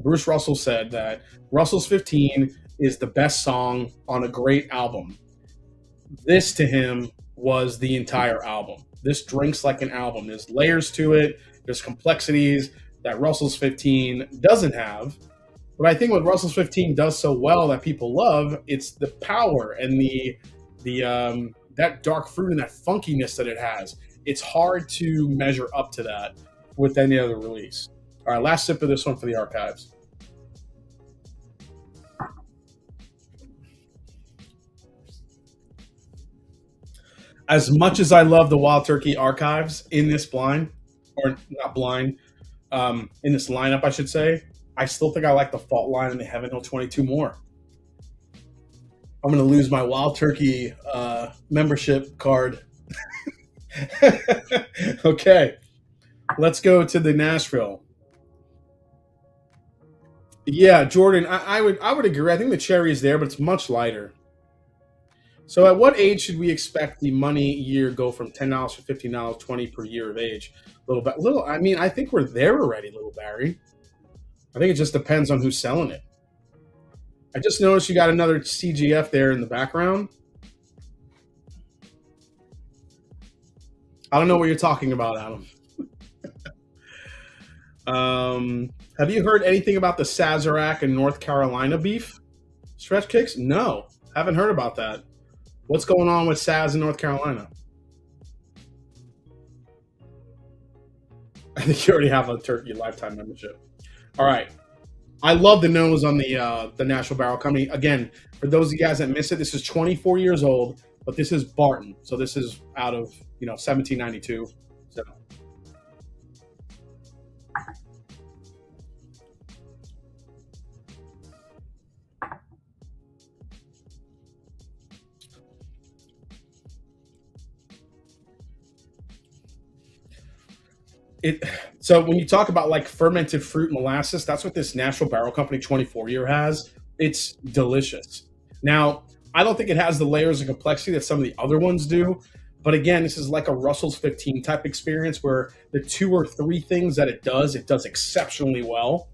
Bruce Russell said that Russell's 15 is the best song on a great album. This to him was the entire album. This drinks like an album. There's layers to it. There's complexities that Russell's 15 doesn't have. But I think what Russell's 15 does so well that people love, it's the power and the that dark fruit and that funkiness that it has. It's hard to measure up to that with any other release. All right, last sip of this one for the archives. As much as I love the Wild Turkey archives in this blind, or not blind, in this lineup, I should say, I still think I like the Fault Line and the Heaven Hill 22 more. I'm going to lose my Wild Turkey membership card. Okay, let's go to the Nashville. Yeah, Jordan, I would agree. I think the cherry is there, but it's much lighter. So, at what age should we expect the money year go from $10 to $15, 20 per year of age? Little. I mean, I think we're there already, little Barry. I think it just depends on who's selling it. I just noticed you got another CGF there in the background. I don't know what you're talking about, Adam. Have you heard anything about the Sazerac and North Carolina beef? Stretch kicks? No, haven't heard about that. What's going on with Saz in North Carolina? I think you already have a Turkey lifetime membership. All right. I love the nose on the Nashville Barrel Company. Again, for those of you guys that miss it, this is 24 years old, but this is Barton. So this is out of 1792. So. So when you talk about like fermented fruit molasses, that's what this Nashville Barrel Company 24 year has. It's delicious. Now, I don't think it has the layers of complexity that some of the other ones do. But again, this is like a Russell's 15 type experience where the 2 or 3 things that it does exceptionally well.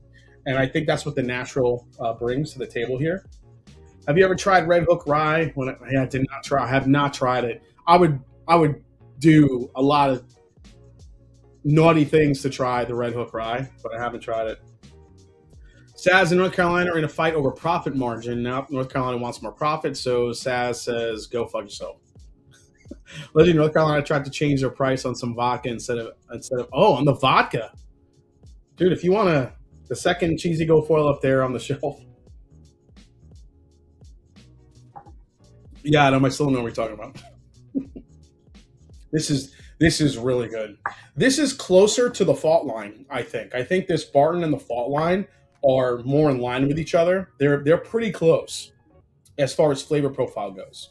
And I think that's what the Nashville brings to the table here. Have you ever tried Red Hook Rye? I did not try. I have not tried it. I would do a lot of naughty things to try the Red Hook Rye, but I haven't tried it. Saz and North Carolina are in a fight over profit margin. Now North Carolina wants more profit, so Saz says, "Go fuck yourself." Legend North Carolina tried to change their price on some vodka instead of on the vodka, dude. If you want the second cheesy go foil up there on the shelf. Yeah, I still don't know what you're talking about. This is really good. This is closer to the Fault Line, I think. I think this Barton and the Fault Line are more in line with each other. They're pretty close as far as flavor profile goes.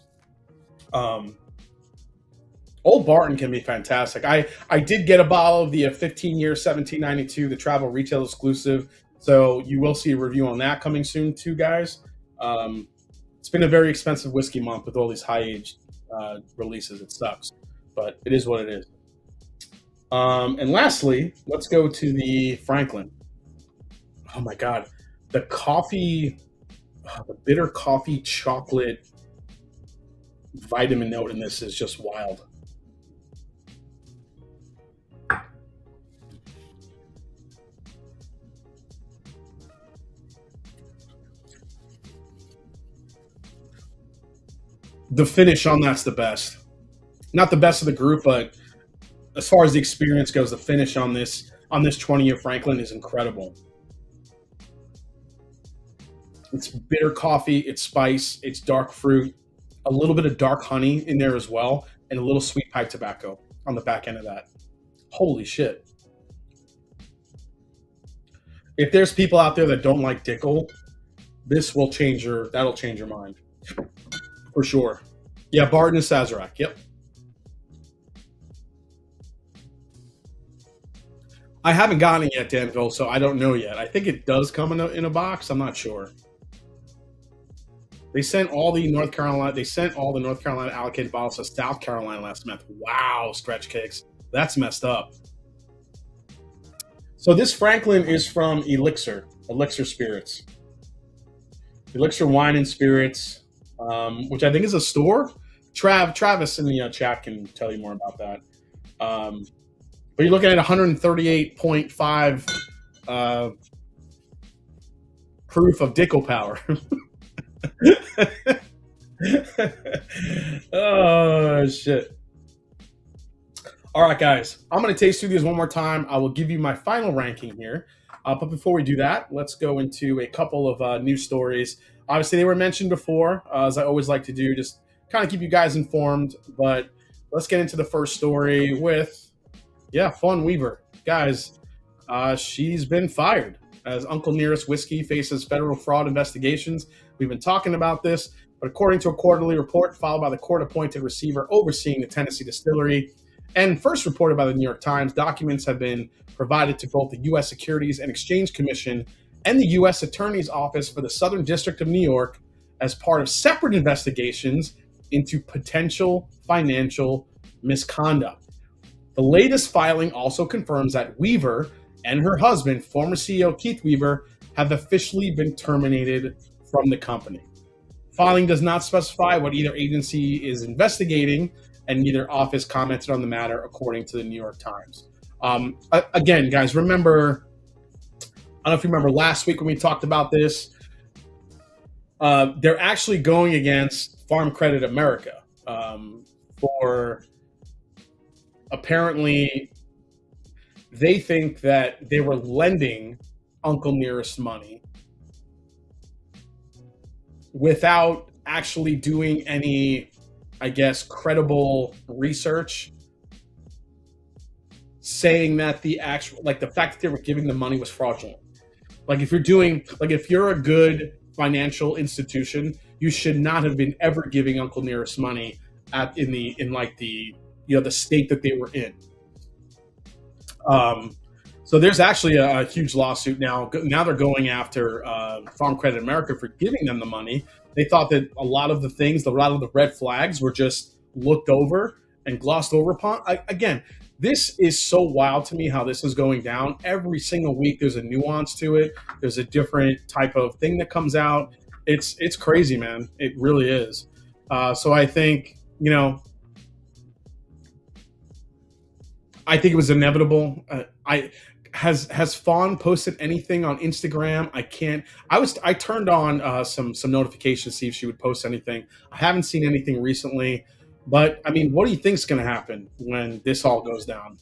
Old Barton can be fantastic. I did get a bottle of the 15-year 1792, the travel retail exclusive. So you will see a review on that coming soon too, guys. It's been a very expensive whiskey month with all these high-aged releases. It sucks, but it is what it is. And lastly, let's go to the Franklin. Oh my God, the coffee, the bitter coffee chocolate vitamin note in this is just wild. The finish on that's the best. Not the best of the group, but as far as the experience goes, the finish on this 20-year Franklin is incredible. It's bitter coffee, it's spice, it's dark fruit, a little bit of dark honey in there as well, and a little sweet pipe tobacco on the back end of that. Holy shit. If there's people out there that don't like Dickel, that'll change your mind. For sure. Yeah, Barton and Sazerac. Yep. I haven't gotten it yet, Danville, so I don't know yet. I think it does come in a box. I'm not sure. They sent all the North Carolina allocated bottles to South Carolina last month. Wow, stretch cakes. That's messed up. So this Franklin is from Elixir Spirits. Elixir Wine and Spirits, which I think is a store. Travis in the chat can tell you more about that. Um, but you're looking at 138.5 uh, proof of Dickel power. Oh shit! All right, guys, I'm going to taste through these one more time. I will give you my final ranking here. But before we do that, let's go into a couple of news stories. Obviously, they were mentioned before, as I always like to do, just kind of keep you guys informed. But let's get into the first story with, yeah, Fawn Weaver. Guys, she's been fired as Uncle Nearest Whiskey faces federal fraud investigations. We've been talking about this, but according to a quarterly report filed by the court-appointed receiver overseeing the Tennessee distillery, and first reported by the New York Times, documents have been provided to both the U.S. Securities and Exchange Commission and the U.S. Attorney's Office for the Southern District of New York as part of separate investigations into potential financial misconduct. The latest filing also confirms that Weaver and her husband, former CEO Keith Weaver, have officially been terminated from the company. Filing does not specify what either agency is investigating, and neither office commented on the matter, according to the New York Times. Again, guys, remember, I don't know if you remember last week when we talked about this, they're actually going against Farm Credit America for apparently they think that they were lending Uncle Nearest money without actually doing any, I guess, credible research, saying that the actual, like the fact that they were giving the money was fraudulent. Like if you're a good financial institution, you should not have been ever giving Uncle Nearest money in the state that they were in. So there's actually a huge lawsuit now. Now they're going after Farm Credit America for giving them the money. They thought that a lot of the red flags were just looked over and glossed over upon. Again, this is so wild to me how this is going down. Every single week there's a nuance to it. There's a different type of thing that comes out. It's crazy, man. It really is. So I think, I think it was inevitable. Has Fawn posted anything on Instagram? I can't. I turned on some notifications to see if she would post anything. I haven't seen anything recently, but I mean, what do you think is going to happen when this all goes down?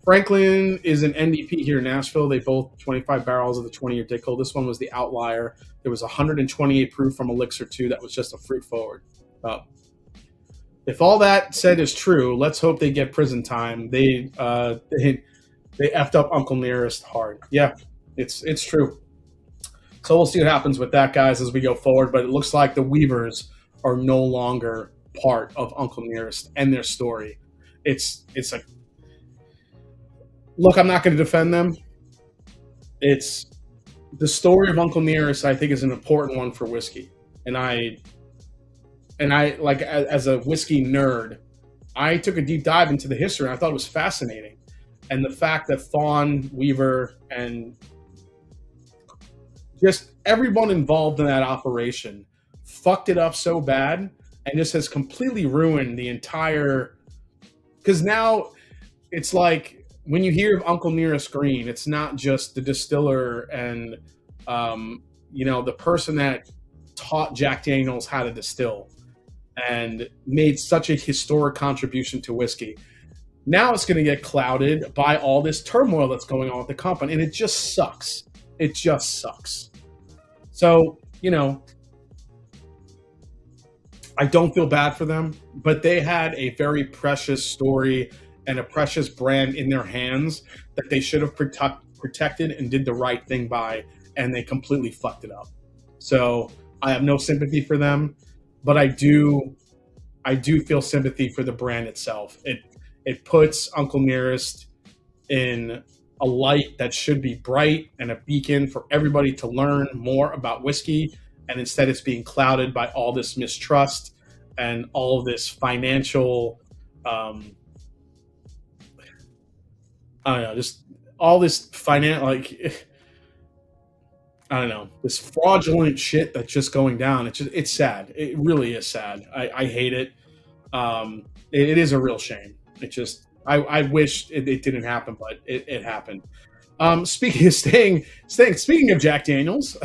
Franklin is an NDP here in Nashville. They both 25 barrels of the 20-year Dickel. This one was the outlier. There was 128 proof from Elixir 2. That was just a fruit forward. If all that said is true, let's hope they get prison time. They effed up Uncle Nearest hard. Yeah, it's true. So we'll see what happens with that, guys, as we go forward. But it looks like the Weavers are no longer part of Uncle Nearest and their story. It's a look. I'm not going to defend them. It's the story of Uncle Nearest. I think is an important one for whiskey, and I like as a whiskey nerd, I took a deep dive into the history, and I thought it was fascinating. And the fact that Fawn Weaver and just everyone involved in that operation fucked it up so bad and just has completely ruined the entire. Because now it's like when you hear of Uncle Nearest Green, it's not just the distiller and the person that taught Jack Daniels how to distill and made such a historic contribution to whiskey. Now it's going to get clouded by all this turmoil that's going on with the company, and it just sucks. It just sucks. So, I don't feel bad for them, but they had a very precious story and a precious brand in their hands that they should have protected and did the right thing by, and they completely fucked it up. So I have no sympathy for them, but I do feel sympathy for the brand itself. It puts Uncle Nearest in a light that should be bright and a beacon for everybody to learn more about whiskey, and instead it's being clouded by all this mistrust and all of this financial, I don't know, just all this this fraudulent shit that's just going down. It's sad. It really is sad. I hate it. It is a real shame. It just I wish it didn't happen, but it happened. Speaking of speaking of Jack Daniels,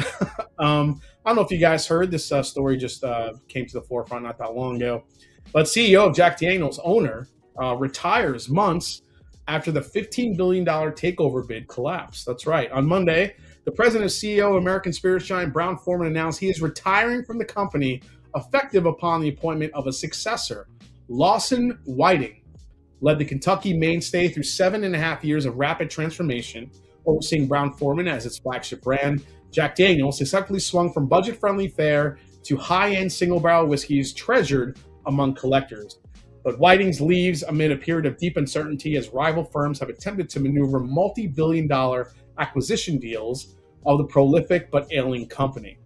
I don't know if you guys heard this story just came to the forefront not that long ago, but CEO of Jack Daniels, owner, retires months after the $15 billion takeover bid collapsed. That's right. On Monday, the president and CEO of American Spirits giant Brown-Forman announced he is retiring from the company effective upon the appointment of a successor. Lawson Whiting led the Kentucky mainstay through 7.5 years of rapid transformation, overseeing Brown-Forman as its flagship brand. Jack Daniels successfully swung from budget-friendly fare to high-end single-barrel whiskeys treasured among collectors. But Whiting's leaves amid a period of deep uncertainty as rival firms have attempted to maneuver multi-billion-dollar acquisition deals of the prolific but ailing company.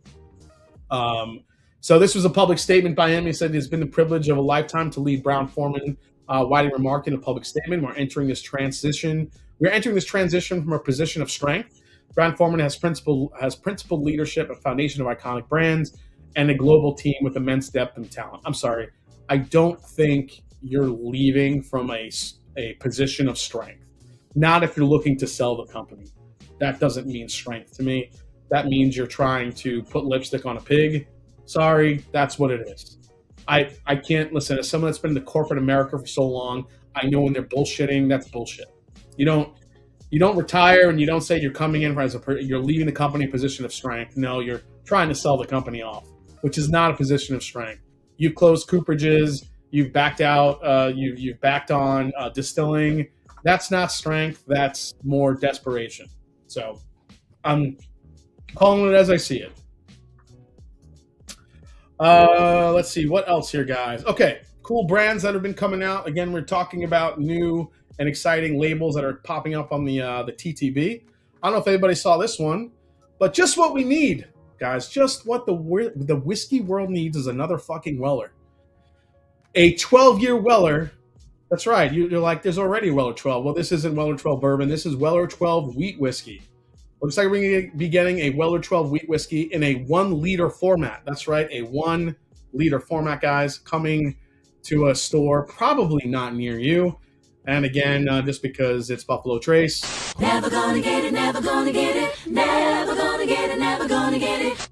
So this was a public statement by him. He said it's been the privilege of a lifetime to lead Brown-Forman. Whiting remarked in a public statement, we're entering this transition from a position of strength. Brown-Forman has principled leadership, a foundation of iconic brands, and a global team with immense depth and talent. I'm sorry. I don't think you're leaving from a position of strength. Not if you're looking to sell the company. That doesn't mean strength to me. That means you're trying to put lipstick on a pig. Sorry, that's what it is. I can't listen. As someone that's been in the corporate America for so long, I know when they're bullshitting, that's bullshit. You don't retire and you don't say you're coming in you're leaving the company in a position of strength. No, you're trying to sell the company off, which is not a position of strength. You've closed cooperages. You've backed out. You've backed on distilling. That's not strength. That's more desperation. So I'm calling it as I see it. Let's see what else here, guys. Okay, cool brands that have been coming out. Again, we're talking about new and exciting labels that are popping up on the TTB. I don't know if anybody saw this one, but just what we need, guys. Just what the whiskey world needs is another fucking Weller. A 12-year Weller. That's right. You're like, there's already Weller 12. Well, this isn't Weller 12 bourbon. This is Weller 12 wheat whiskey. Looks like we're going to be getting a Weller 12 wheat whiskey in a 1-liter format. That's right, a 1-liter format, guys, coming to a store probably not near you. And again, just because it's Buffalo Trace. Never gonna get it, never gonna get it, never gonna get it, never gonna get it.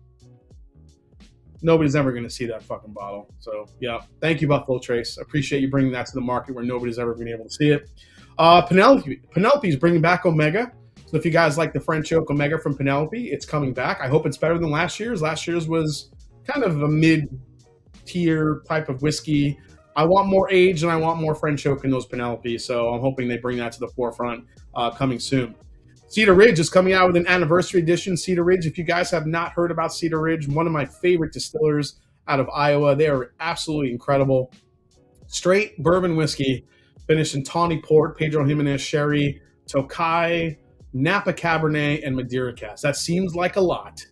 Nobody's ever going to see that fucking bottle. So, yeah, thank you, Buffalo Trace. Appreciate you bringing that to the market where nobody's ever been able to see it. Penelope's bringing back Omega. So if you guys like the French Oak Omega from Penelope, it's coming back. I hope it's better than last year's. Last year's was kind of a mid-tier type of whiskey. I want more age and I want more French Oak in those Penelope, so I'm hoping they bring that to the forefront coming soon. Cedar Ridge is coming out with an anniversary edition. Cedar Ridge, if you guys have not heard about Cedar Ridge, one of my favorite distillers out of Iowa. They are absolutely incredible. Straight bourbon whiskey, finished in tawny port, Pedro Jimenez sherry, Tokai, Napa Cabernet, and Madeira cask. That seems like a lot.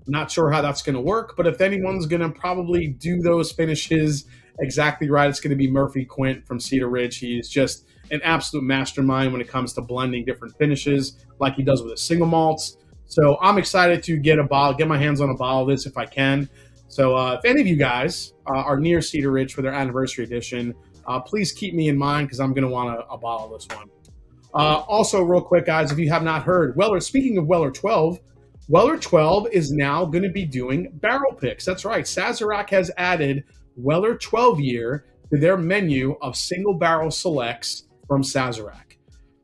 Not sure how that's going to work, but if anyone's going to probably do those finishes exactly right, it's going to be Murphy Quint from Cedar Ridge. He's just an absolute mastermind when it comes to blending different finishes like he does with his single malts. So I'm excited to get my hands on a bottle of this if I can. So if any of you guys are near Cedar Ridge for their anniversary edition, please keep me in mind because I'm going to want a bottle of this one. Also, real quick, guys, if you have not heard, speaking of Weller 12 is now going to be doing barrel picks. That's right. Sazerac has added Weller 12 year to their menu of single barrel selects from Sazerac.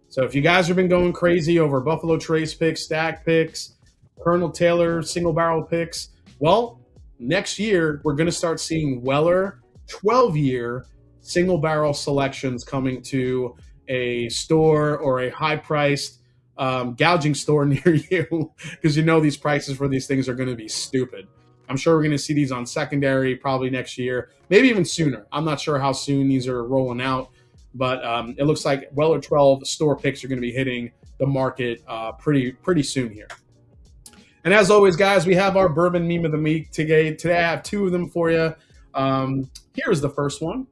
So if you guys have been going crazy over Buffalo Trace picks, Stag picks, Colonel Taylor single barrel picks, well, next year we're going to start seeing Weller 12 year single barrel selections coming to a store or a high-priced gouging store near you because you know these prices for these things are going to be stupid. I'm sure we're going to see these on secondary probably next year, maybe even sooner. I'm not sure how soon these are rolling out, but it looks like Weller 12 store picks are going to be hitting the market pretty soon here. And as always, guys, we have our bourbon meme of the week today. Today I have two of them for you. Here's the first one.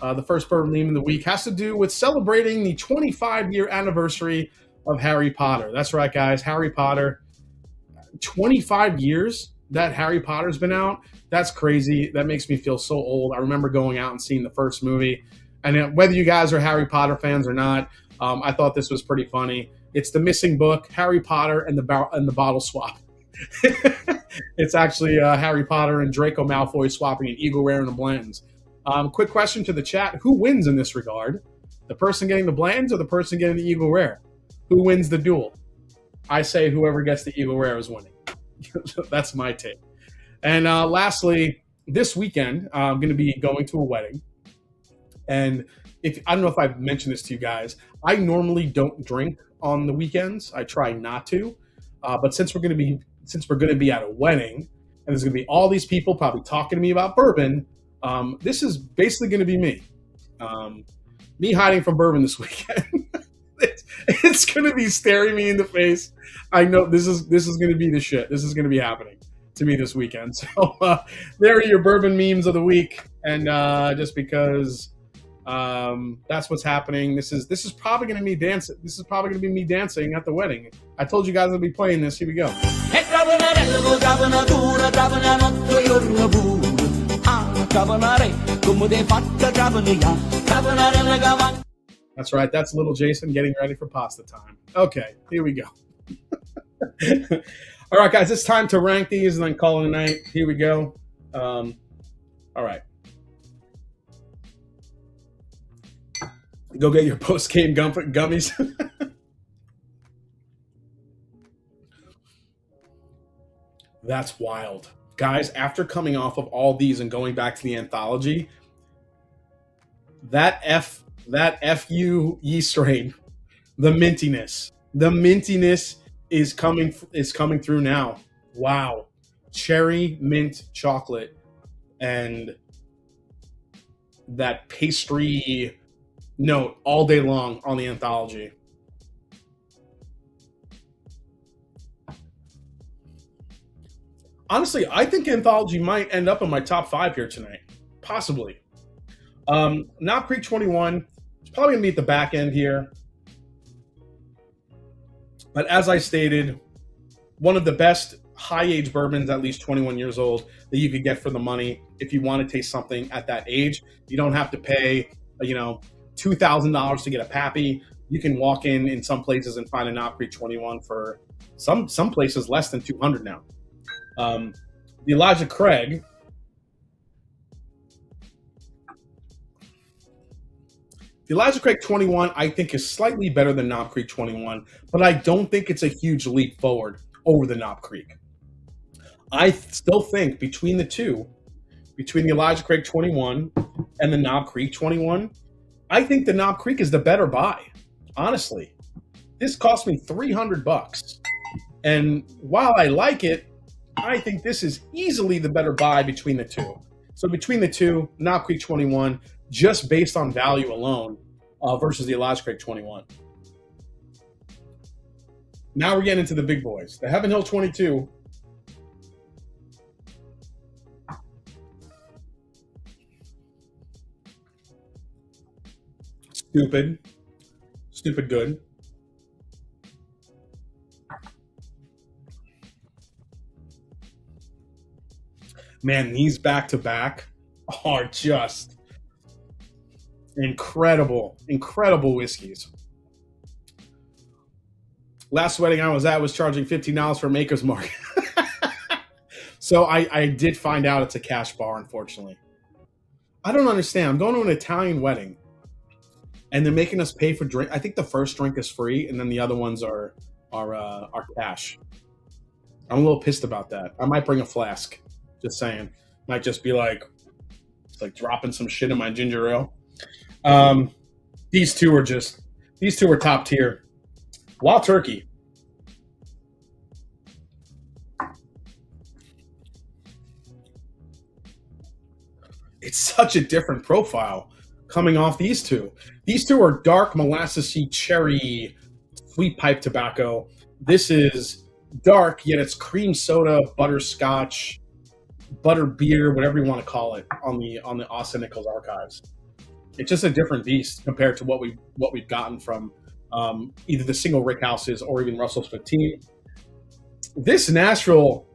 The first bourbon meme of the week has to do with celebrating the 25-year anniversary of Harry Potter. That's right, guys. Harry Potter. 25 years that Harry Potter's been out. That's crazy. That makes me feel so old. I remember going out and seeing the first movie. And whether you guys are Harry Potter fans or not, I thought this was pretty funny. It's the missing book, Harry Potter and the bottle swap. It's actually Harry Potter and Draco Malfoy swapping an eagle rare and a Blanton's. Quick question to the chat: who wins in this regard? The person getting the Blanton's or the person getting the eagle rare? Who wins the duel? I say whoever gets the eagle rare is winning. That's my take. And lastly, this weekend I'm going to be going to a wedding. And I don't know if I've mentioned this to you guys, I normally don't drink on the weekends. I try not to, but since we're going to be at a wedding, and there's going to be all these people probably talking to me about bourbon, this is basically going to be me, me hiding from bourbon this weekend. It's going to be staring me in the face. I know this is going to be the shit. This is going to be happening to me this weekend. So there are your bourbon memes of the week, and just because. That's what's happening. This is probably going to be dancing. This is probably going to be me dancing at the wedding. I told you guys I'd be playing this. Here we go. That's right. That's little Jason getting ready for pasta time. Okay, here we go. All right, guys, it's time to rank these and then call it a night. Here we go. All right. Go get your post-game gummies. That's wild. Guys, after coming off of all these and going back to the anthology, that FU yeast strain, the mintiness is coming through now. Wow. Cherry mint chocolate and that pastry note all day long on the anthology. Honestly, I think anthology might end up in my top 5 here tonight. Possibly. Knob Creek 21. It's probably going to be at the back end here. But as I stated, one of the best high-age bourbons, at least 21 years old, that you could get for the money if you want to taste something at that age. You don't have to pay, $2,000 to get a Pappy. You can walk in some places and find a Knob Creek 21 for some places less than $200 now. The Elijah Craig. The Elijah Craig 21, I think, is slightly better than Knob Creek 21, but I don't think it's a huge leap forward over the Knob Creek. I still think between the Elijah Craig 21 and the Knob Creek 21, I think the Knob Creek is the better buy. Honestly, this cost me $300, and while I like it, I think this is easily the better buy between the two. So between the two, Knob Creek 21, just based on value alone, versus the Elijah Craig 21. Now we're getting into the big boys. The Heaven Hill 22. Stupid good. Man, these back-to-back are just incredible whiskeys. Last wedding I was at was charging $15 for Maker's Mark. So I did find out it's a cash bar, unfortunately. I don't understand. I'm going to an Italian wedding, and they're making us pay for drink. I think the first drink is free, and then the other ones are cash. I'm a little pissed about that. I might bring a flask. Just saying. Might just be like dropping some shit in my ginger ale. These two are top tier. Wild Turkey. It's such a different profile coming off these two. These two are dark molassesy cherry sweet pipe tobacco. This is dark, yet it's cream soda, butterscotch, butter beer, whatever you want to call it, on the Austin Nichols archives. It's just a different beast compared to what we've gotten from either the single rick houses or even Russell's 15. This Nashville,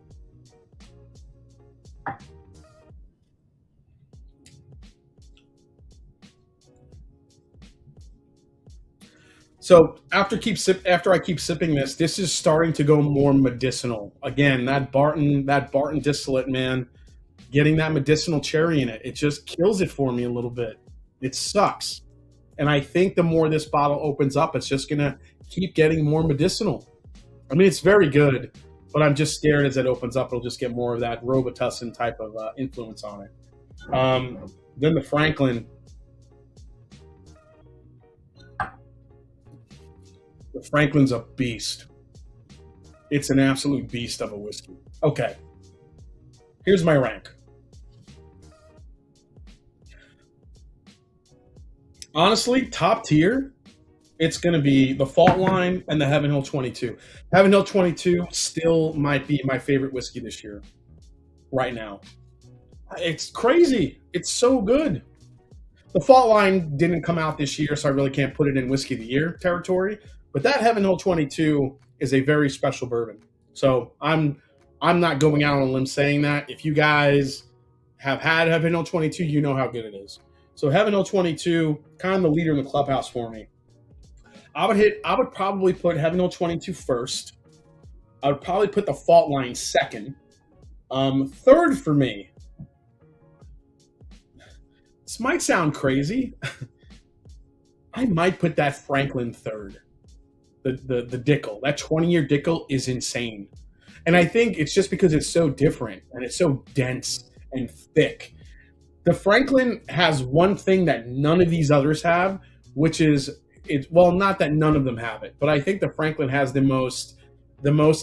So after I keep sipping this is starting to go more medicinal. Again, that Barton distillate, man, getting that medicinal cherry in it, it just kills it for me a little bit. It sucks. And I think the more this bottle opens up, it's just gonna keep getting more medicinal. I mean, it's very good, but I'm just scared as it opens up, it'll just get more of that Robitussin type of influence on it. Then the Franklin. The Franklin's a beast. It's an absolute beast of a whiskey. Okay, here's my rank. Honestly, top tier, it's going to be the Fault Line and the Heaven Hill 22. Heaven Hill 22 still might be my favorite whiskey this year, right now. It's crazy. It's so good. The Fault Line didn't come out this year, so I really can't put it in Whiskey of the Year territory. But that Heaven Hill 22 is a very special bourbon. So I'm not going out on a limb saying that. If you guys have had Heaven Hill 22, you know how good it is. So Heaven Hill 22, kind of the leader in the clubhouse for me. I would probably put Heaven Hill 22 first. I would probably put the Fault Line second. Third for me. This might sound crazy. I might put that Franklin third. The Dickel. That 20-year Dickel is insane. And I think it's just because it's so different and it's so dense and thick. The Franklin has one thing that none of these others have, which is, well, not that none of them have it, but I think the Franklin has the most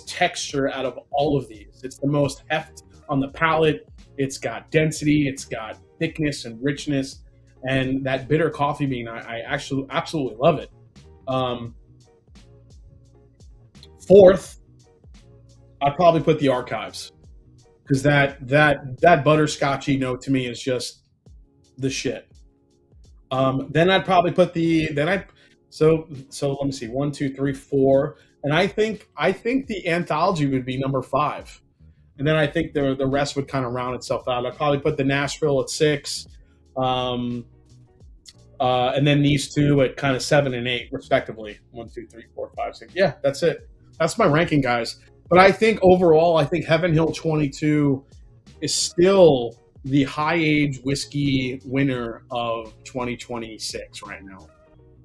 texture out of all of these. It's the most heft on the palate. It's got density. It's got thickness and richness. And that bitter coffee bean, I actually absolutely love it. Fourth, I'd probably put the Archives, because that butterscotchy note to me is just the shit. Then I'd probably put so let me see, 1, 2, 3, 4, and I think the Anthology would be number 5, and then I think the rest would kind of round itself out. I'd probably put the Nashville at 6, and then these two at kind of 7 and 8 respectively. 1, 2, 3, 4, 5, 6. Yeah, that's it. That's my ranking, guys. But I think overall, I think Heaven Hill 22 is still the high age whiskey winner of 2026 right now.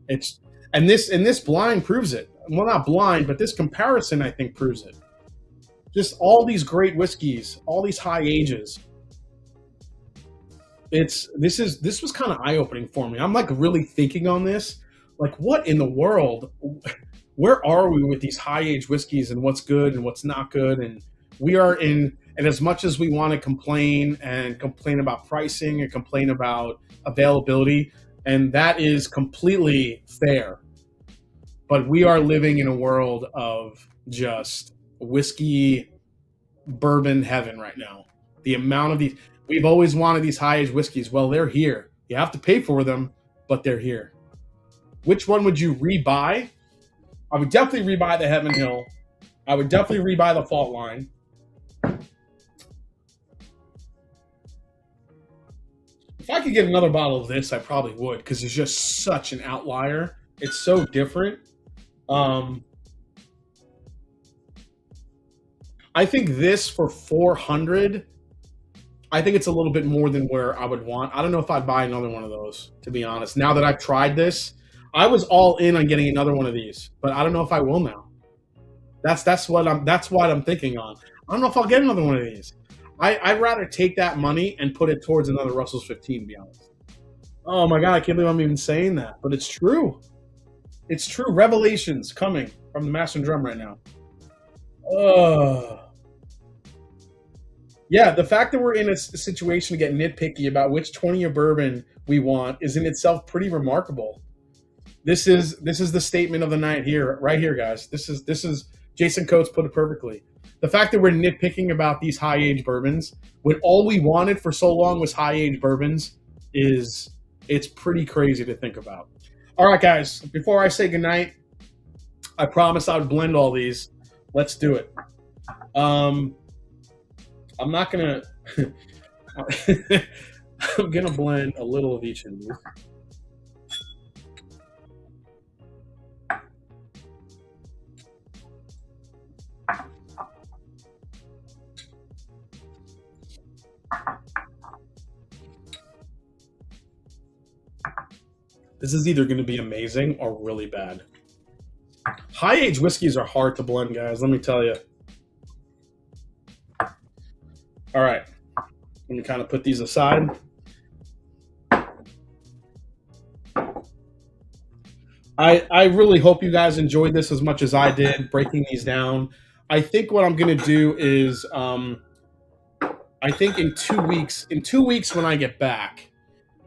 This blind proves it. Well, not blind, but this comparison I think proves it. Just all these great whiskeys, all these high ages. This was kind of eye opening for me. I'm like really thinking on this. Like, what in the world? Where are we with these high age whiskeys and what's good and what's not good? And as much as we want to complain about pricing and complain about availability, and that is completely fair, but we are living in a world of just whiskey bourbon heaven right now. The amount of these, we've always wanted these high age whiskeys. Well, they're here. You have to pay for them, but they're here. Which one would you rebuy? I would definitely rebuy the Heaven Hill. I would definitely rebuy the Fault Line. If I could get another bottle of this, I probably would, because it's just such an outlier. It's so different. I think this for $400, I think it's a little bit more than where I would want. I don't know if I'd buy another one of those, to be honest. Now that I've tried this, I was all in on getting another one of these, but I don't know if I will now. That's what I'm thinking on. I don't know if I'll get another one of these. I'd rather take that money and put it towards another Russell's 15, to be honest. Oh my God, I can't believe I'm even saying that, but it's true. It's true. Revelations coming from the Master and Drum right now. Yeah, the fact that we're in a situation to get nitpicky about which 20-year bourbon we want is in itself pretty remarkable. This is the statement of the night here, right here, guys. This is Jason Coates put it perfectly. The fact that we're nitpicking about these high age bourbons, when all we wanted for so long was high age bourbons, it's pretty crazy to think about. All right, guys, before I say goodnight, I promised I would blend all these. Let's do it. I'm not gonna. I'm gonna blend a little of each of these. This is either going to be amazing or really bad. High age whiskeys are hard to blend, guys. Let me tell you. All right, let me kind of put these aside. I really hope you guys enjoyed this as much as I did breaking these down. I think what I'm going to do is, I think in 2 weeks when I get back,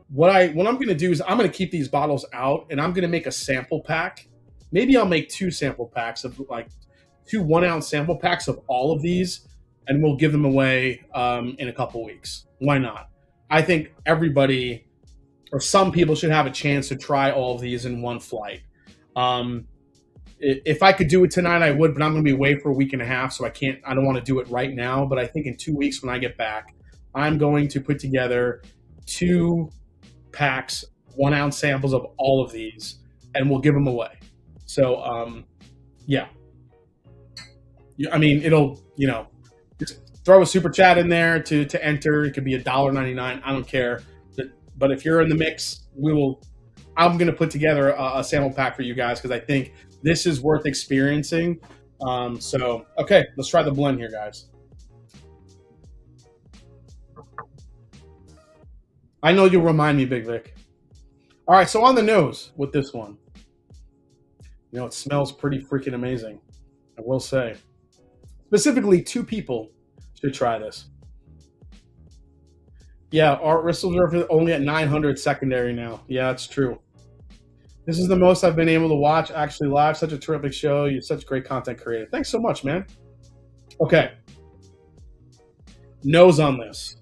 what I'm going to do is I'm going to keep these bottles out and I'm going to make a sample pack. Maybe I'll make 2 sample packs of like 2 1-ounce sample packs of all of these, and we'll give them away in a couple weeks. Why not? I think everybody or some people should have a chance to try all of these in one flight. If I could do it tonight, I would, but I'm going to be away for a week and a half, so I don't want to do it right now. But I think in 2 weeks when I get back, I'm going to put together 2 packs, 1-ounce samples of all of these, and we'll give them away. So, yeah. I mean, it'll, just throw a super chat in there to enter. It could be $1.99. I don't care. But if you're in the mix, I'm going to put together a sample pack for you guys because I think this is worth experiencing. Okay, let's try the blend here, guys. I know you'll remind me, Big Vic. All right, so on the nose with this one. It smells pretty freaking amazing, I will say. Specifically, 2 people should try this. Yeah, Art Reserve is only at 900 secondary now. Yeah, that's true. This is the most I've been able to watch actually live. Such a terrific show. You're such great content creator. Thanks so much, man. Okay. Nose on this.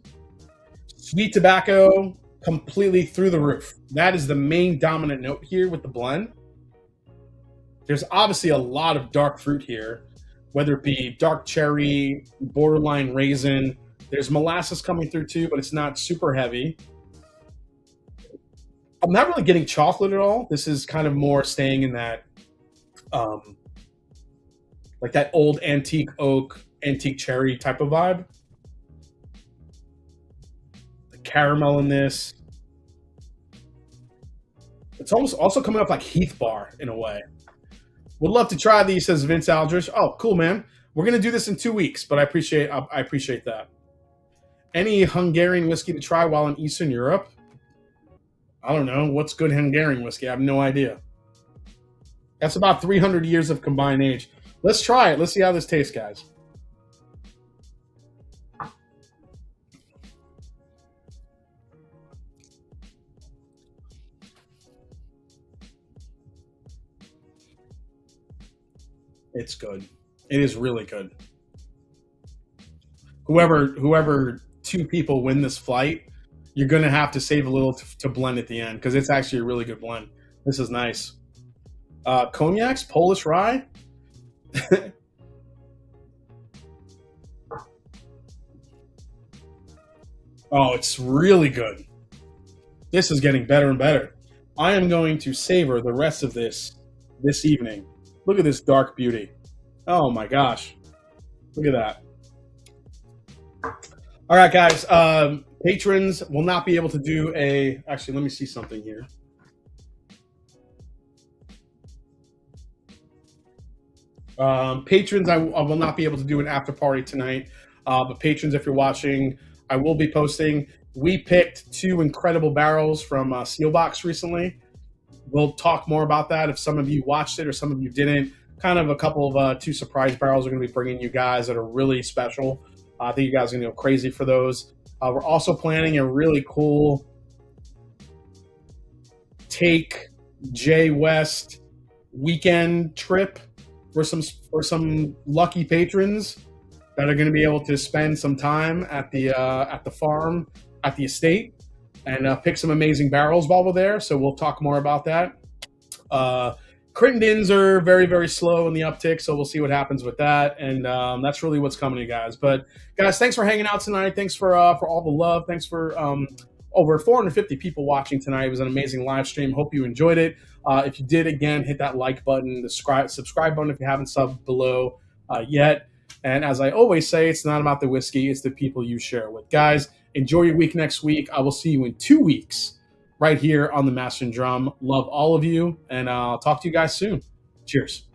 Sweet tobacco completely through the roof. That is the main dominant note here with the blend. There's obviously a lot of dark fruit here, whether it be dark cherry, borderline raisin. There's molasses coming through too, but it's not super heavy. I'm not really getting chocolate at all. This is kind of more staying in that, like that old antique oak, antique cherry type of vibe. The caramel in this. It's almost also coming up like Heath Bar in a way. Would love to try these, says Vince Aldrich. Oh, cool, man. We're gonna do this in 2 weeks, but I appreciate that. Any Hungarian whiskey to try while in Eastern Europe? I don't know. What's good Hungarian whiskey? I have no idea. That's about 300 years of combined age. Let's try it. Let's see how this tastes, guys. It's good. It is really good. Whoever 2 people win this flight, you're going to have to save a little to blend at the end because it's actually a really good blend. This is nice. Cognacs, Polish rye. Oh, it's really good. This is getting better and better. I am going to savor the rest of this evening. Look at this dark beauty. Oh my gosh. Look at that. All right, guys. Patrons will not be able to do a... Actually, let me see something here. Patrons, I will not be able to do an after party tonight. But patrons, if you're watching, I will be posting. We picked 2 incredible barrels from Sealbox recently. We'll talk more about that if some of you watched it or some of you didn't. Kind of a couple of 2 surprise barrels we're going to be bringing you guys that are really special. I think you guys are going to go crazy for those. We're also planning a really cool Take Jay West weekend trip for some lucky patrons that are going to be able to spend some time at the farm, at the estate, and pick some amazing barrels while we're there. So we'll talk more about that. Crittendens are very, very slow in the uptick, so we'll see what happens with that. And that's really what's coming to you guys. But guys, thanks for hanging out tonight. Thanks for all the love. Thanks for over 450 people watching tonight. It was an amazing live stream. Hope you enjoyed it. If you did, again, hit that like button, the subscribe button if you haven't subbed below yet. And as I always say, it's not about the whiskey, it's the people you share with. Guys, enjoy your week next week. I will see you in 2 weeks right here on the Master and Drum. Love all of you, and I'll talk to you guys soon. Cheers.